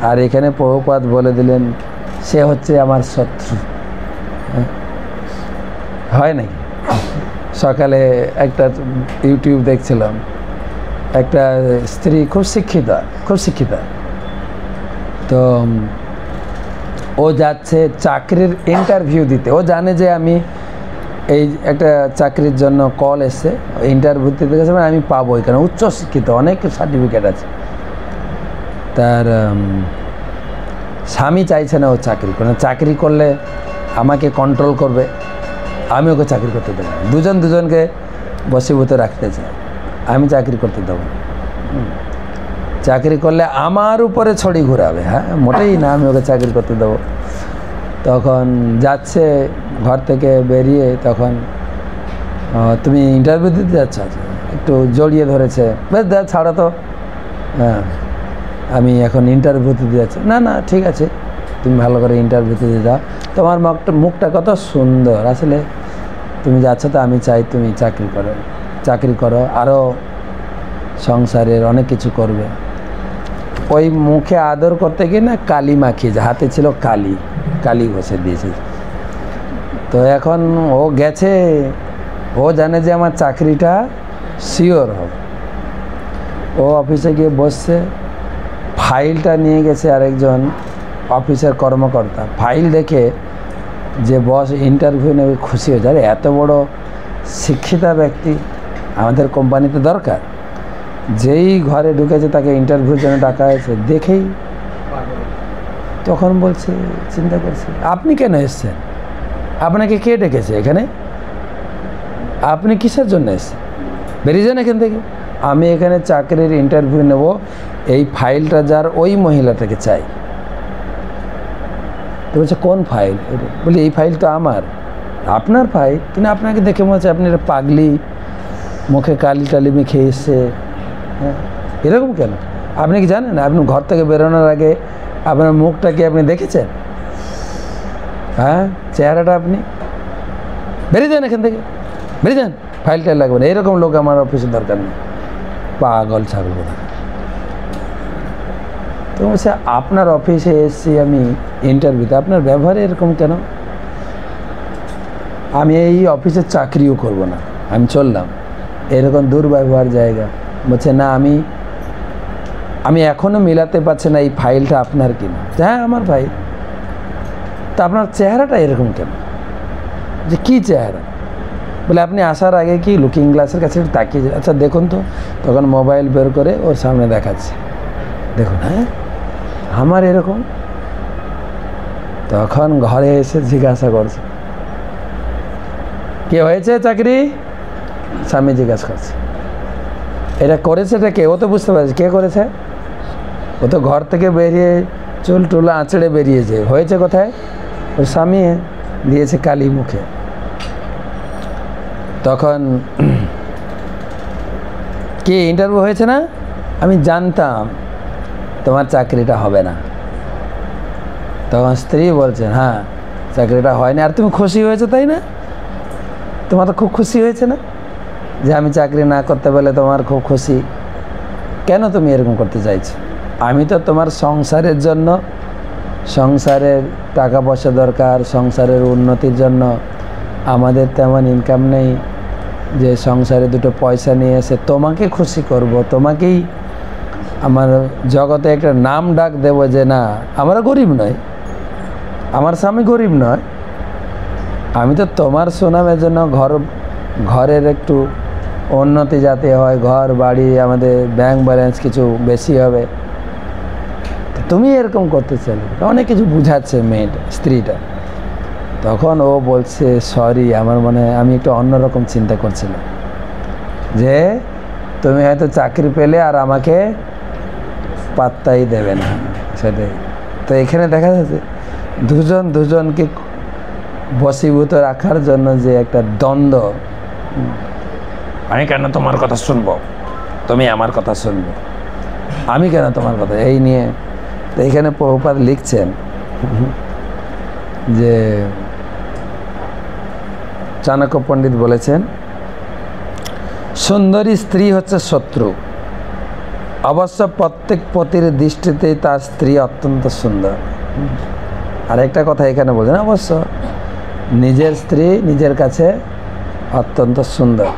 আর এখানে প্রভুপাদ বলে দিলেন সে হচ্ছে আমার শত্রু। হয় নাকি? সকালে একটা ইউটিউব দেখছিলাম, একটা স্ত্রী খুব শিক্ষিতা, তো ও যাচ্ছে চাকরির ইন্টারভিউ দিতে। ও জানে যে আমি এই একটা চাকরির জন্য কল এসছে, ইন্টারভিউ দিতে গেছে, আমি পাবো, এখানে উচ্চশিক্ষিত, অনেক সার্টিফিকেট আছে। তার স্বামী চাইছে না ও চাকরি করে, চাকরি করলে আমাকে কন্ট্রোল করবে, আমি ওকে চাকরি করতে দেবো না। দুজনকে বশীভূত রাখতে চায়, আমি চাকরি করতে দেবো না। চাকরি করলে আমার উপরে ছড়ি ঘুরাবে, হ্যাঁ মোটেই না আমি ওকে চাকরি করতে দেবো। তখন যাচ্ছে ঘর থেকে বেরিয়ে, তখন তুমি ইন্টারভিউ দিতে যাচ্ছ, একটু জড়িয়ে ধরেছে, বেশ দেখ ছাড়ো তো, হ্যাঁ আমি এখন ইন্টারভিউ দিতে যাচ্ছি। না না ঠিক আছে, তুমি ভালো করে ইন্টারভিউ দিতে যাও, তোমার মুখটা কত সুন্দর, আসলে তুমি যাচ্ছ তো আমি চাই তুমি চাকরি করো, আরও সংসারের অনেক কিছু করবে। ওই মুখে আদর করতে গিয়ে না কালি মাখিয়েছে, হাতে ছিল কালি ঘষে দিয়েছে। তো এখন ও গেছে, ও জানে যে আমার চাকরিটা শিওর হবে। ও অফিসে গিয়ে বসছে, ফাইলটা নিয়ে গেছে আরেকজন অফিসের কর্মকর্তা। ফাইল দেখে যে বস ইন্টারভিউ নেবে খুশি হয়ে যায়, এত বড় শিক্ষিতা ব্যক্তি আমাদের কোম্পানিতে দরকার। যেই ঘরে ঢুকেছে তাকে ইন্টারভিউর জন্য ডাকা হয়েছে, দেখেই তখন বলছে, চিন্তা করছে আপনি কেন এসছেন, আপনাকে কে ডেকেছে এখানে, আপনি কিসের জন্য এসছেন, বেরিয়ে যান এখান থেকে। আমি এখানে চাকরির ইন্টারভিউ নেব, এই ফাইলটা যার ওই মহিলাটাকে চাই। তো বলছে কোন ফাইল, বলি এই ফাইল তো আমার। আপনার ফাইল, কিন্তু আপনাকে দেখে মনে হচ্ছে আপনি একটা পাগলি, মুখে কালি মেখে এসছে, হ্যাঁ এরকম কেন? আপনি কি জানেন আপনি ঘর থেকে বেরোনোর আগে আপনার মুখটা কি আপনি দেখেছেন, হ্যাঁ চেহারাটা, আপনি বেরিয়ে যান এখান থেকে, বেরিয়ে যান, ফাইলটা লাগবে না, এরকম লোক আমার অফিসে দরকার নেই, পাগল ছাগল কথা। তো বলছে আপনার অফিসে এসেছি আমি ইন্টারভিউতে, আপনার ব্যবহারে এরকম কেন? আমি এই অফিসে চাকরিও করব না, আমি চললাম, এরকম দুর্ব্যবহার জায়গা। বলছে না আমি এখনও মিলাতে পারছি না এই ফাইলটা আপনার কিনা। হ্যাঁ আমার ফাইল। তা আপনার চেহারাটা এরকম কেন? যে কী চেহারা? বলে আপনি আসার আগে কি লুকিং গ্লাসের কাছে তাকিয়ে, আচ্ছা দেখুন তো। তখন মোবাইল বের করে ওর সামনে দেখাচ্ছে, দেখুন হ্যাঁ আমার এরকম। তখন ঘরে এসে জিজ্ঞাসা করছে কে হয়েছে চাকরি, স্বামী জিজ্ঞাসা করছে এটা করেছে এটা কে, ও তো বুঝতে পারছে কে করেছে, ও তো ঘর থেকে বেরিয়ে চুল টুল আঁচড়ে বেরিয়েছে, হয়েছে কোথায়, ওর স্বামী দিয়েছে কালি মুখে। তখন কি ইন্টারভিউ হয়েছে না, আমি জানতাম তোমার চাকরিটা হবে না। তখন স্ত্রী বলছেন হ্যাঁ চাকরিটা হয়নি, আর তুমি খুশি হয়েছে তাই না, তোমার তো খুব খুশি হয়েছে না যে আমি চাকরি না করতে পারলে তোমার খুব খুশি, কেন তুমি এরকম করতে চাইছো? আমি তো তোমার সংসারের জন্য, সংসারের টাকা পয়সা দরকার, সংসারের উন্নতির জন্য, আমাদের তেমন ইনকাম নেই যে সংসারে দুটো পয়সা নিয়ে এসে তোমাকে খুশি করব, তোমাকেই আমার জগতে একটা নাম ডাক দেব যে না আমরা গরিব নয়, আমার স্বামী গরিব নয়, আমি তো তোমার সুনামের জন্য ঘরের একটু উন্নতি যাতে হয়, ঘর বাড়ি আমাদের ব্যাংক ব্যালেন্স কিছু বেশি হবে, তুমি এরকম করতে চাইলে। অনেক কিছু বুঝাচ্ছে মেয়েটা, স্ত্রীটা। তখন ও বলছে সরি, আমার মনে হয় আমি একটু অন্যরকম চিন্তা করছিলাম, যে তুমি হয়তো চাকরি পেলে আর আমাকে পাত্তাই দেবে না, সেটাই। তো এখানে দেখা যাচ্ছে দুজনকে বশীভূত রাখার জন্য যে একটা দ্বন্দ্ব, আমি কেন তোমার কথা শুনবো, তুমি আমার কথা শুনবে, আমি কেন তোমার কথা, এই নিয়ে। তো এখানে প্রভুপাদ লিখছেন যে চাণক্য পণ্ডিত বলেছেন সুন্দরী স্ত্রী হচ্ছে শত্রু, অবশ্য প্রত্যেক পতির দৃষ্টিতেই তার স্ত্রী অত্যন্ত সুন্দর। আর একটা কথা এখানে বলছেন অবশ্য নিজের স্ত্রী নিজের কাছে অত্যন্ত সুন্দর,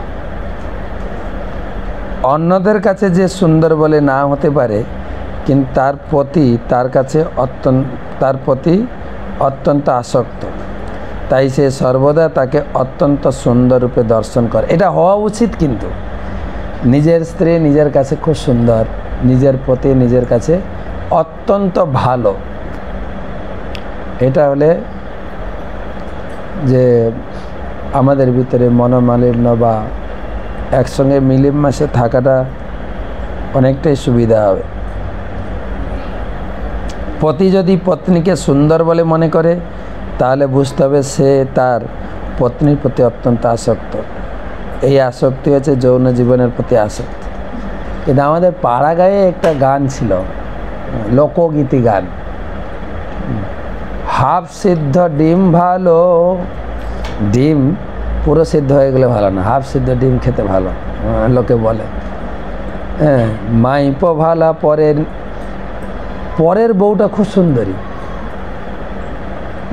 অন্যদের কাছে যে সুন্দর বলে না হতে পারে, কিন্তু তার প্রতি অত্যন্ত আসক্ত, তাই সে সর্বদা তাকে অত্যন্ত সুন্দর রূপে দর্শন করে। এটা হওয়া উচিত, কিন্তু নিজের স্ত্রী নিজের কাছে খুব সুন্দর, নিজের প্রতি নিজের কাছে অত্যন্ত ভালো, এটা হলে যে আমাদের ভিতরে মনোমালিন্য বা একসঙ্গে মিলেমিশে থাকাটা অনেকটাই সুবিধা হবে। পতি যদি পত্নীকে সুন্দর বলে মনে করে তাহলে বুঝতে হবে সে তার পত্নীর প্রতি অত্যন্ত আসক্ত। এই আসক্তি হচ্ছে যৌন জীবনের প্রতি আসক্তি। কিন্তু আমাদের পাড়া গায়ে একটা গান ছিল, লোকগীতি গান, হাফ সিদ্ধ ডিম ভালো, ডিম পুরো সিদ্ধ হয়ে গেলে ভালো না, হাফ সিদ্ধ ডিম খেতে ভালো লোকে বলে। হ্যাঁ, মাইপো ভালা পরের বউটা খুব সুন্দরী,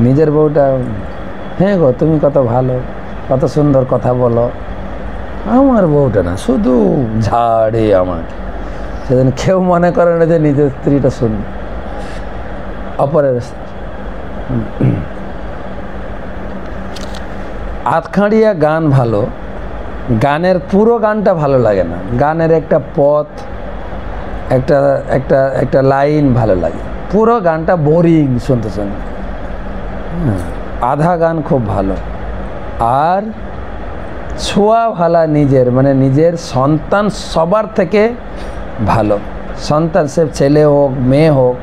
নিজের বউটা হ্যাঁ গো তুমি কত ভালো, কত সুন্দর কথা বলো, আমার বউটা না শুধু ঝাড়ে আমাকে। সেদিন কেউ মনে করে না যে নিজের স্ত্রীটা সুন্দর, অপরের আধখাঁড়িয়া গান ভালো, গানের পুরো গানটা ভালো লাগে না, গানের একটা পথ একটা একটা একটা লাইন ভালো লাগে, পুরো গানটা বোরিং শুনতে শুনতে। আধা গান খুব ভালো। আর ছোঁয়া ভালা নিজের, মানে নিজের সন্তান সবার থেকে ভালো, সন্তান সে ছেলে হোক মেয়ে হোক,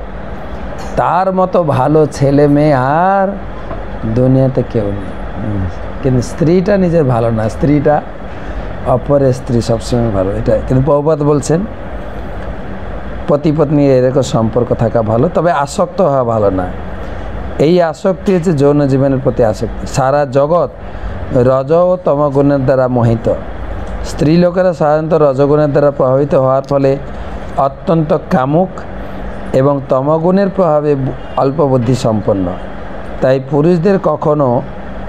তার মতো ভালো ছেলে মেয়ে আর দুনিয়াতে কেউ নেই। কিন্তু স্ত্রীটা নিজের ভালো না, স্ত্রীটা অপরের স্ত্রী সবসময় ভালো, এটা কিন্তু প্রভুপাদ বলছেন পতি পত্নী এরকম সম্পর্ক থাকা ভালো, তবে আসক্ত হওয়া ভালো না। এই আসক্তি হচ্ছে যৌন জীবনের প্রতি আসক্তি। সারা জগৎ রজ ও তমগুণের দ্বারা মোহিত। স্ত্রী লোকেরা সাধারণত রজগুণের দ্বারা প্রভাবিত হওয়ার ফলে অত্যন্ত কামুক এবং তমগুণের প্রভাবে অল্প বুদ্ধি সম্পন্ন। তাই পুরুষদের কখনো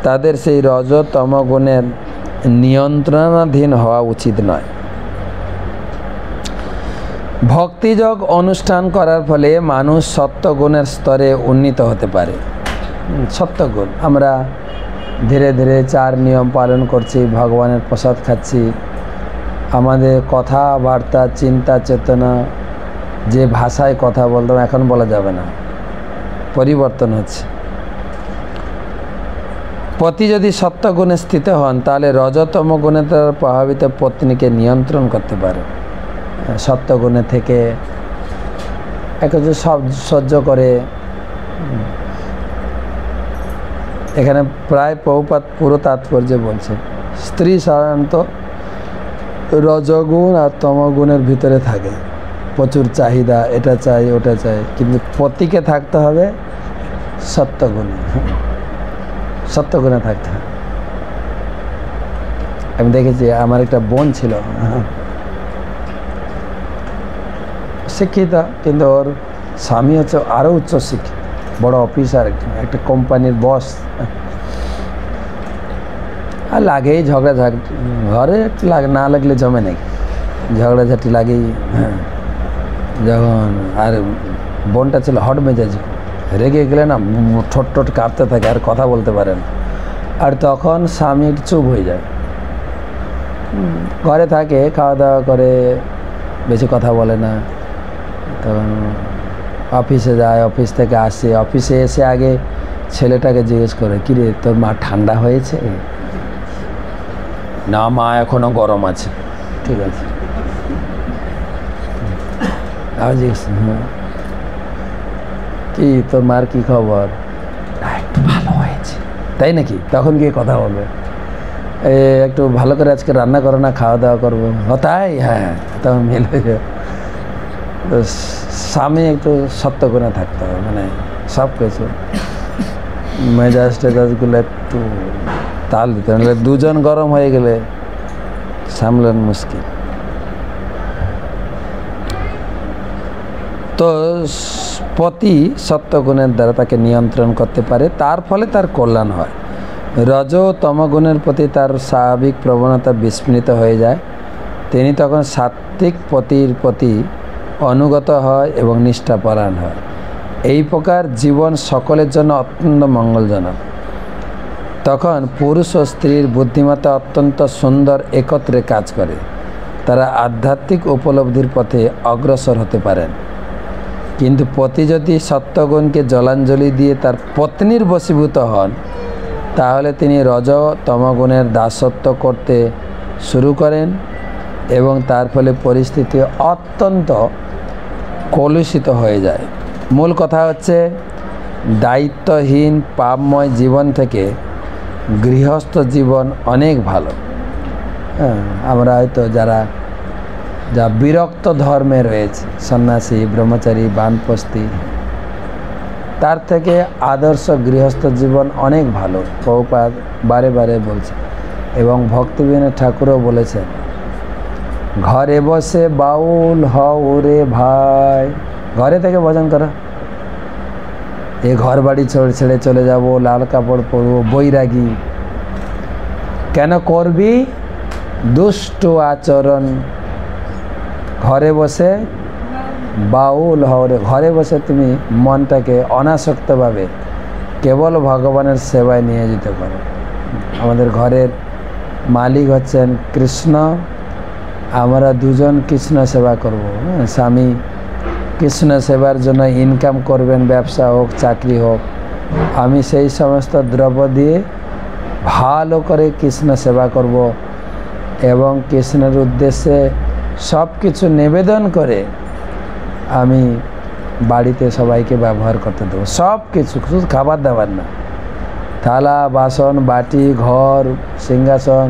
তাদের সেই রজ তমগুণের নিয়ন্ত্রণাধীন হওয়া উচিত নয়। ভক্তিযোগ অনুষ্ঠান করার ফলে মানুষ সত্যগুণের স্তরে উন্নীত হতে পারে। সত্যগুণ, আমরা ধীরে ধীরে 4 নিয়ম পালন করছি, ভগবানের প্রসাদ খাচ্ছি, আমাদের কথাবার্তা চিন্তা চেতনা যে ভাষায় কথা বলতাম এখন বলা যাবে না, পরিবর্তন হচ্ছে। পতি যদি সত্যগুণে স্থিত হন তাহলে রজতম গুণের দ্বারা প্রভাবিত পত্নীকে নিয়ন্ত্রণ করতে পারে। সত্যগুণে থেকে একটু সব সহ্য করে। এখানে প্রায় প্রভুপাদ পুরো তাৎপর্য বলছে, স্ত্রী সাধারণত রজগুণ আর তমগুণের ভিতরে থাকে, প্রচুর চাহিদা, এটা চাই ওটা চাই, কিন্তু পতিকে থাকতে হবে সত্যগুণে, সত্যগুণে থাকতে হবে। আমি দেখেছি আমার একটা বোন ছিল, শিক্ষিত, কিন্তু ওর স্বামী হচ্ছে আরও উচ্চ শিক্ষিত, বড় অফিসার, একটা কোম্পানির বস। আর লাগেই ঝগড়াঝাটি, ঘরে না লাগলে জমে নাকি, ঝগড়াঝাটি লাগেই। হ্যাঁ, যখন আর বোনটা ছিল হট মেজাজ, রেগে গেলে না ঠোঁট ঠোঁট কাঁপতে থাকে, আর কথা বলতে পারে না। আর তখন স্বামী চুপ হয়ে যায়, ঘরে থাকে, খাওয়া দাওয়া করে, বেশি কথা বলে না। তখন অফিসে যায়, অফিস থেকে আসে, অফিসে এসে আগে ছেলেটাকে জিজ্ঞেস করে, কিরে তোর মা ঠান্ডা হয়েছে? না মা এখনো গরম আছে। ঠিক আছে, আর জিজ্ঞেস কি তোর মার কি খবর? একটু ভালো হয়েছে। তাই নাকি? তখন গিয়ে কথা বলবে, একটু ভালো করে আজকে রান্না করো না, খাওয়া দাওয়া করবো। তাই? হ্যাঁ, তখন মিলে স্বামী একটু সত্যগুণে থাকতে হবে, মানে সব কিছু মেজাজ টেজাজগুলো একটু তাল দিতে হবে, দুজন গরম হয়ে গেলে সামলানো মুশকিল। তো পতি সত্যগুণের দ্বারা তাকে নিয়ন্ত্রণ করতে পারে, তার ফলে তার কল্যাণ হয়। রজ ও তমগুণের প্রতি তার স্বাভাবিক প্রবণতা বিস্মৃত হয়ে যায়। তিনি তখন সাত্ত্বিক পতির প্রতি অনুগত হয় এবং নিষ্ঠাপরায়ণ হয়। এই প্রকার জীবন সকলের জন্য অত্যন্ত মঙ্গলজনক। তখন পুরুষ ও স্ত্রীর বুদ্ধিমত্তা অত্যন্ত সুন্দর একত্রে কাজ করে, তারা আধ্যাত্মিক উপলব্ধির পথে অগ্রসর হতে পারেন। কিন্তু পতি যদি সত্যগুণকে জলাঞ্জলি দিয়ে তার পত্নীর বশীভূত হন, তাহলে তিনি রজ তমগুণের দাসত্ব করতে শুরু করেন এবং তার ফলে পরিস্থিতি অত্যন্ত কলুষিত হয়ে যায়। মূল কথা হচ্ছে দায়িত্বহীন পাপময় জীবন থেকে গৃহস্থ জীবন অনেক ভালো। হ্যাঁ, আমরা হয়তো যা বিরক্ত ধর্মে রয়েছে, সন্ন্যাসী, ব্রহ্মচারী, বানপ্রস্থি, তার থেকে আদর্শ গৃহস্থ জীবন অনেক ভালো। প্রভুপাদ বারে বারে বলছে এবং ভক্তিবিনোদ ঠাকুরও বলেছেন, ঘরে বসে বাউল হও রে ভাই। ঘরে থেকে ভজন করো। এ ঘর বাড়ি ছেড়ে চলে যাব, লাল কাপড় পরবো, বৈরাগী কেন করবি দুষ্ট আচরণ? ঘরে বসে বাউল হও রে। ঘরে বসে তুমি মনটাকে অনাসক্তভাবে কেবল ভগবানের সেবায় নিয়োজিত করো। আমাদের ঘরের মালিক হচ্ছেন কৃষ্ণ, আমরা দুজন কৃষ্ণ সেবা করব। স্বামী কৃষ্ণ সেবার জন্য ইনকাম করবেন, ব্যবসা হোক, চাকরি হোক। আমি সেই সমস্ত দ্রব্য দিয়ে ভালো করে কৃষ্ণ সেবা করব এবং কৃষ্ণের উদ্দেশ্যে সব কিছু নিবেদন করে আমি বাড়িতে সবাইকে ব্যবহার করতে দেবো। সব কিছু, শুধু খাবার দাবার না, থালা বাসন বাটি, ঘর, সিংহাসন,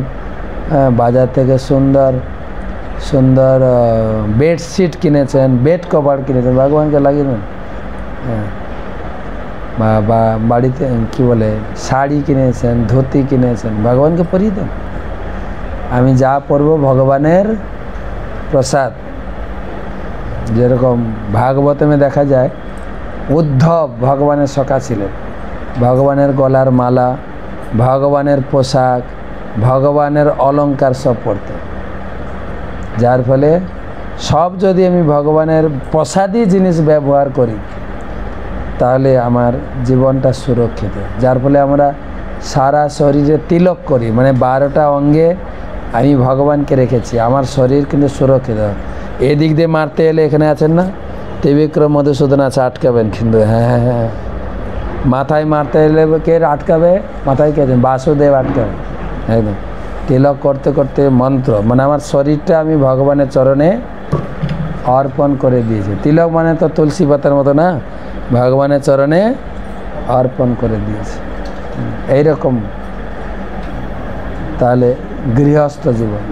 বাজার থেকে সুন্দর সুন্দর বেডশিট কিনেছেন, বেড কভার কিনেছেন, ভগবানকে লাগিয়ে দেন। হ্যাঁ, বা বাড়িতে কি বলে শাড়ি কিনেছেন, ধুতি কিনেছেন, ভগবানকে পরিয়ে দেন। আমি যা পরবো ভগবানের প্রসাদ। যেরকম ভাগবতমে দেখা যায় উদ্ধব ভগবানের সখা ছিলেন, ভগবানের গলার মালা, ভগবানের পোশাক, ভগবানের অলংকার সব পরতেন। যার ফলে সব যদি আমি ভগবানের প্রসাদী জিনিস ব্যবহার করি তাহলে আমার জীবনটা সুরক্ষিত। যার ফলে আমরা সারা শরীরে তিলক করি, মানে 12টা অঙ্গে আমি ভগবানকে রেখেছি, আমার শরীর কিন্তু সুরক্ষিত। এদিক দিয়ে মারতে এলে এখানে আছেন না ত্রিবিক্রম মধুসূদন আছে, আটকাবেন কিন্তু। হ্যাঁ হ্যাঁ হ্যাঁ, মাথায় মারতে এলে কে আটকাবে? মাথায় কে আছেন? বাসুদেব আটকাবে। একদম তিলক করতে করতে মন্ত্র, মানে আমার শরীরটা আমি ভগবানের চরণে অর্পণ করে দিয়েছি। তিলক মানে তো তুলসী পাতার মতো না, ভগবানের চরণে অর্পণ করে দিয়েছি। এইরকম তাহলে গৃহস্থ জীবন।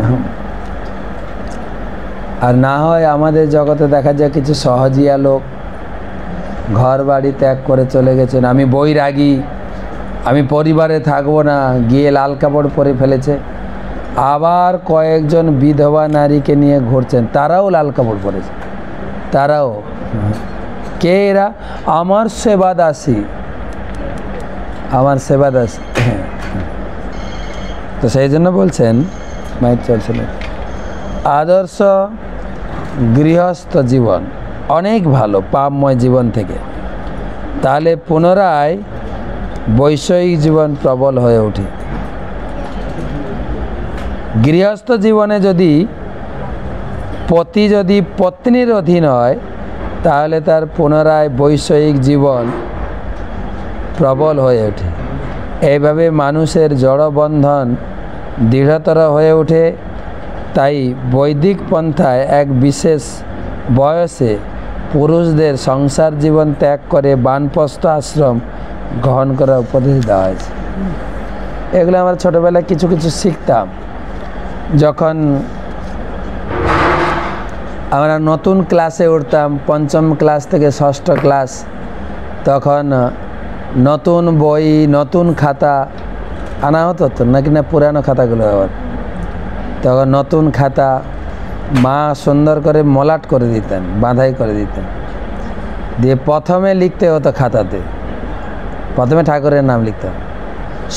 আর না হয় আমাদের জগতে দেখা যায় কিছু সহজিয়া লোক ঘর বাড়ি ত্যাগ করে চলে গেছেন, আমি বৈরাগী, আমি পরিবারে থাকবো না, গিয়ে লাল কাপড় পরে ফেলেছে। আবার কয়েকজন বিধবা নারীকে নিয়ে ঘুরছেন, তারাও লাল কাপড় পরেছে। তারাও কে? এরা আমার সেবাদাসী, আমার সেবাদাসী। তো সেই জন্য বলছেন, মাইক চলছিল, আদর্শ গৃহস্থ জীবন অনেক ভালো পাপময় জীবন থেকে। তাহলে পুনরায় বৈষয়িক জীবন প্রবল হয়ে ওঠে। গৃহস্থ জীবনে যদি পতি যদি পত্নীর অধীন হয় তাহলে তার পুনরায় বৈষয়িক জীবন প্রবল হয়ে ওঠে। এইভাবে মানুষের জড়বন্ধন দৃঢ়তর হয়ে ওঠে। তাই বৈদিক পন্থায় এক বিশেষ বয়সে পুরুষদের সংসার জীবন ত্যাগ করে বানপ্রস্থ আশ্রম গ্রহণ করার উপদেশ দেওয়া হয়েছে। এগুলো আমরা ছোটোবেলায় কিছু কিছু শিখতাম। যখন আমরা নতুন ক্লাসে উঠতাম, পঞ্চম ক্লাস থেকে ষষ্ঠ ক্লাস, তখন নতুন বই, নতুন খাতা আনা হতো তো, নাকি না পুরানো খাতাগুলো আবার। তখন নতুন খাতা মা সুন্দর করে মলাট করে দিতেন, বাঁধাই করে দিতেন, দিয়ে প্রথমে লিখতে হতো খাতাতে, প্রথমে ঠাকুরের নাম লিখতে হবে,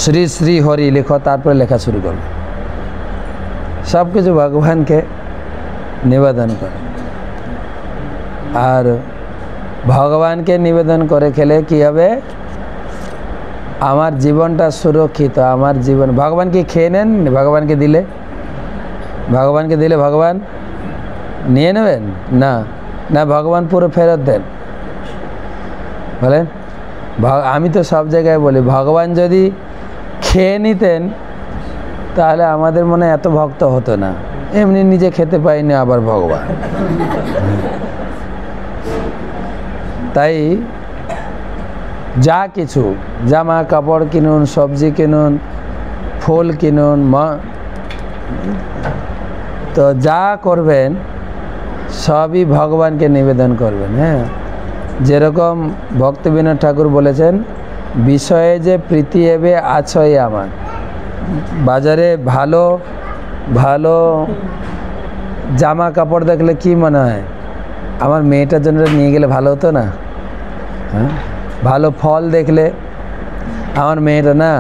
শ্রী শ্রী হরি লেখো, তারপরে লেখা শুরু করবে। সব কিছু ভগবানকে নিবেদন করে। আর ভগবানকে নিবেদন করে খেলে কি হবে? আমার জীবনটা সুরক্ষিত। আমার জীবন ভগবানকে খেয়ে নেন, ভগবানকে দিলে ভগবান নিয়ে নেবেন না, না ভগবান পুরো ফেরত দেন। বলেন, আমি তো সব জায়গায় বলি ভগবান যদি খেয়ে নিতেন তাহলে আমাদের মনে এত ভক্ত হতো না। এমনি নিজে খেতে পাইনি, আবার ভগবান। তাই যা কিছু জামা কাপড় কিনুন, সবজি কিনুন, ফুল কিনুন, তো যা করবেন সবই ভগবানকে নিবেদন করবেন। হ্যাঁ, যেরকম ভক্তবিনোদ ঠাকুর বলেছেন, বিষয়ে যে প্রীতি হবে আছই আমার। বাজারে ভালো ভালো জামা কাপড় দেখলে কি মনে হয়, আমার মেয়েটার জন্য নিয়ে গেলে ভালো হতো না? হ্যাঁ, ভালো ফল দেখলে, আমার মেয়েটা না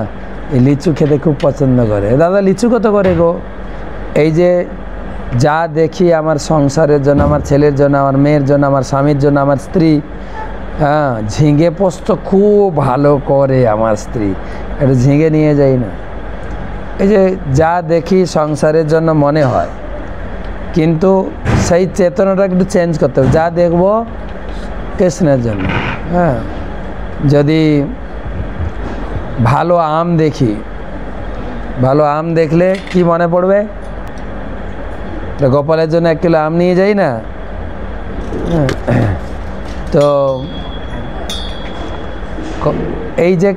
এই লিচু খেতে খুব পছন্দ করে, দাদা লিচু কত করে গো? এই যে যা দেখি আমার সংসারের জন্য, আমার ছেলের জন্য, আমার মেয়ের জন্য, আমার স্বামীর জন্য, আমার স্ত্রী, হ্যাঁ, ঝিঙে পোস্ত খুব ভালো করে আমার স্ত্রী, একটু ঝিঙে নিয়ে যাই না। এই যে যা দেখি সংসারের জন্য মনে হয়, কিন্তু সেই চেতনাটা একটু চেঞ্জ করতে হবে। যা দেখবো কৃষ্ণের জন্য। হ্যাঁ, যদি ভালো আম দেখি, ভালো আম দেখলে কি মনে পড়বে? গোপালের জন্য 1 কিলো আম নিয়ে যাই না? তো এই যে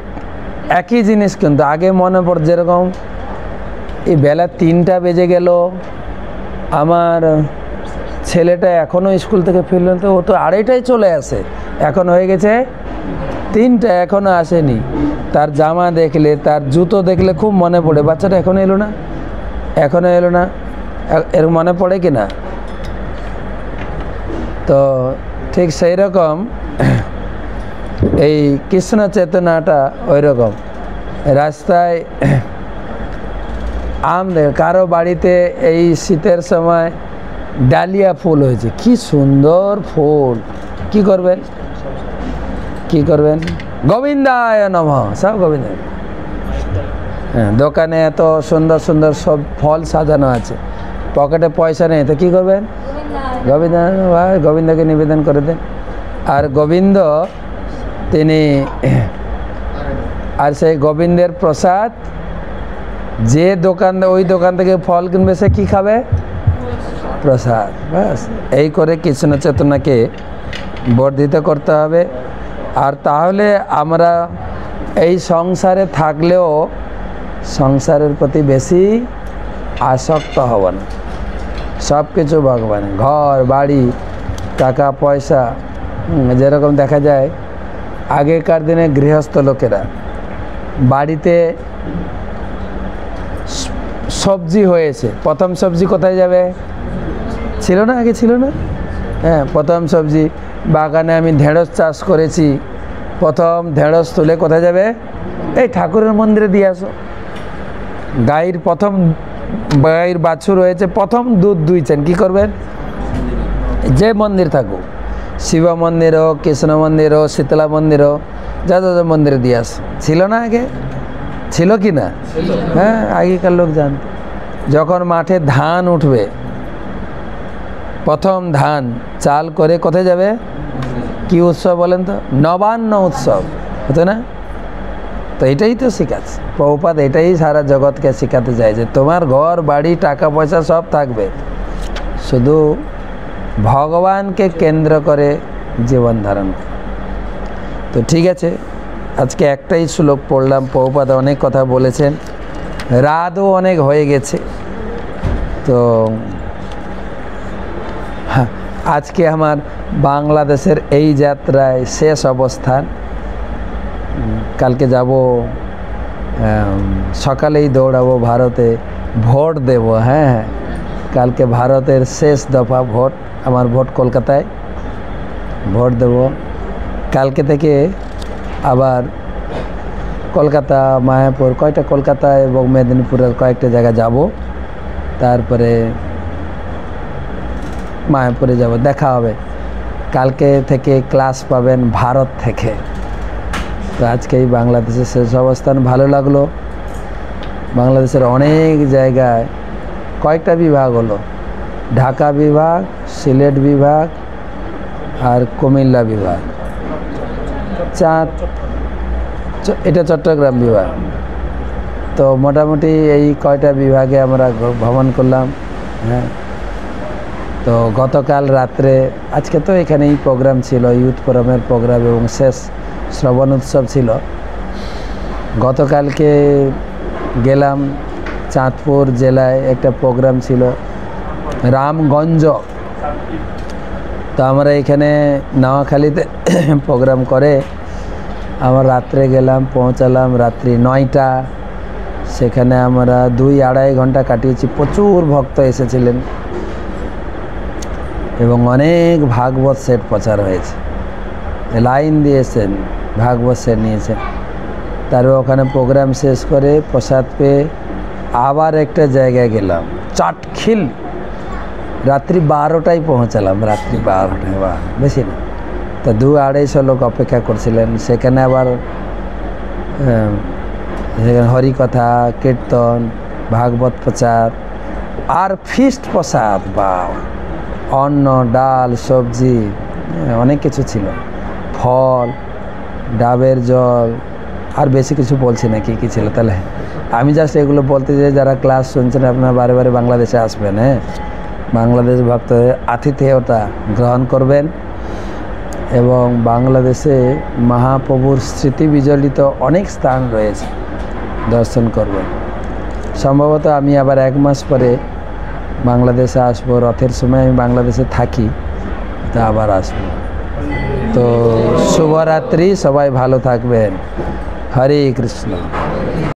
একই জিনিস কিন্তু আগে মনে পড়ে, যেরকম এই বেলা 3টা বেজে গেল, আমার ছেলেটা এখনও স্কুল থেকে ফিরল, তো ও তো 2:30টায় চলে আসে, এখন হয়ে গেছে 3টা, এখনও আসেনি। তার জামা দেখলে, তার জুতো দেখলে খুব মনে পড়ে, বাচ্চাটা এখনও এলো না, এখনও এলো না, এর মনে পড়ে কি না? তো ঠিক সেই রকম এই কৃষ্ণ চেতনাটা ওই রকম। রাস্তায় আম দেখ, কারো বাড়িতে এই শীতের সময় ডালিয়া ফুল হয়েছে, কি সুন্দর ফুল, কি করবেন? কি করবেন? গোবিন্দায় নমঃ, সব গোবিন্দ। হ্যাঁ, দোকানে এত সুন্দর সুন্দর সব ফল সাজানো আছে, পকেটে পয়সা নেই, তো কী করবেন? গোবিন্দ, গোবিন্দকে নিবেদন করে দেন। আর গোবিন্দ তিনি, আর সেই গোবিন্দের প্রসাদ যে দোকান, ওই দোকান থেকে ফল কিনবে, সে কী খাবে? প্রসাদ। ব্যাস, এই করে কৃষ্ণ চেতনাকে বর্ধিত করতে হবে। আর তাহলে আমরা এই সংসারে থাকলেও সংসারের প্রতি বেশি আসক্ত হব না। সব কিছু ভগবানের, ঘর বাড়ি, টাকা পয়সা। যেরকম দেখা যায় আগেকার দিনে গৃহস্থ লোকেরা বাড়িতে সবজি হয়েছে, প্রথম সবজি কোথায় যাবে? ছিল না, আগে ছিল না? হ্যাঁ, প্রথম সবজি, বাগানে আমি ঢেঁড়স চাষ করেছি, প্রথম ঢেঁড়স তুলে কোথায় যাবে? এই ঠাকুরের মন্দিরে দিয়ে আসো। গাইর প্রথম, গাইর বাছুর হয়েছে, প্রথম দুধ দুইছেন, কি করবেন? যে মন্দির থাকুক, শিব মন্দির হোক, কৃষ্ণ মন্দির হোক, শীতলা মন্দির হোক, যা যা মন্দিরে দিয়ে আসো। ছিল না আগে? ছিল কি না? হ্যাঁ, আগেকার লোক জানত। যখন মাঠে ধান উঠবে, প্রথম ধান চাল করে কোথায় যাবে? কি উৎসব বলেন তো? নবান্ন উৎসব হতো না? তো এটাই তো শিখাচ্ছে প্রভুপাদ, এটাই সারা জগৎকে শেখাতে চায় যে তোমার ঘর বাড়ি টাকা পয়সা সব থাকবে, শুধু ভগবানকে কেন্দ্র করে জীবন ধারণ। তো ঠিক আছে, আজকে একটাই শ্লোক পড়লাম। প্রভুপাদ অনেক কথা বলেছেন, রাতও অনেক হয়ে গেছে। তো আজকে আমার বাংলাদেশের এই যাত্রায় শেষ অবস্থান। কালকে যাব, সকালেই দৌড়াবো ভারতে, ভোট দেব। হ্যাঁ, কালকে ভারতের শেষ দফা ভোট, আমার ভোট কলকাতায়, ভোট দেব। কালকে থেকে আবার কলকাতা, মায়াপুর, কয়টা কলকাতা এবং মেদিনীপুরের কয়েকটা জায়গা যাব, তারপরে মায়াপুরে যাব, দেখা হবে। কালকে থেকে ক্লাস পাবেন ভারত থেকে। তো আজকেই বাংলাদেশের শেষ অবস্থান। ভালো লাগলো। বাংলাদেশের অনেক জায়গায় কয়েকটা বিভাগ হলো, ঢাকা বিভাগ, সিলেট বিভাগ আর কুমিল্লা বিভাগ, এটা চট্টগ্রাম বিভাগ। তো মোটামুটি এই কয়টা বিভাগে আমরা ভ্রমণ করলাম। হ্যাঁ, তো গতকাল রাত্রে, আজকে তো এখানেই প্রোগ্রাম ছিল, ইউথ ফোরামের প্রোগ্রাম এবং শেষ শ্রবণ উৎসব ছিল। গতকালকে গেলাম চাঁদপুর জেলায়, একটা প্রোগ্রাম ছিল রামগঞ্জ। তো আমরা এখানে নোয়াখালীতে প্রোগ্রাম করে আমরা রাত্রে গেলাম, পৌঁছালাম রাত্রি 9টা। সেখানে আমরা 2-2.5 ঘন্টা কাটিয়েছি। প্রচুর ভক্ত এসেছিলেন এবং অনেক ভাগবত সেট প্রচার হয়েছে, লাইন দিয়েছেন, ভাগবত সেট নিয়েছেন। তারপর ওখানে প্রোগ্রাম শেষ করে প্রসাদ পেয়ে আবার একটা জায়গায় গেলাম চাটখিল, রাত্রি 12টায় পৌঁছালাম, রাত্রি 12টায়, বা বেশি না। তো 200-250 লোক অপেক্ষা করছিলেন। সেখানে আবার হরিকথা, কীর্তন, ভাগবত প্রচার আর ফিস্ট প্রসাদ, বা অন্ন, ডাল, সবজি, অনেক কিছু ছিল, ফল, ডাবের জল, আর বেশি কিছু বলছি না কি কী ছিল। তাহলে আমি জাস্ট এগুলো বলতে চাই, যারা ক্লাস শুনছেন আপনারা বারে বারে বাংলাদেশে আসবেন, হ্যাঁ, বাংলাদেশ ভক্তদের আতিথেয়তা গ্রহণ করবেন এবং বাংলাদেশে মহাপ্রভুর স্মৃতি বিজড়িত অনেক স্থান রয়েছে, দর্শন করবেন। সম্ভবত আমি আবার 1 মাস পরে বাংলাদেশে আসবো, রথের সময় আমি বাংলাদেশে থাকি, তো আবার আসবো। তো শুভরাত্রি, সবাই ভালো থাকবেন। হরে কৃষ্ণ।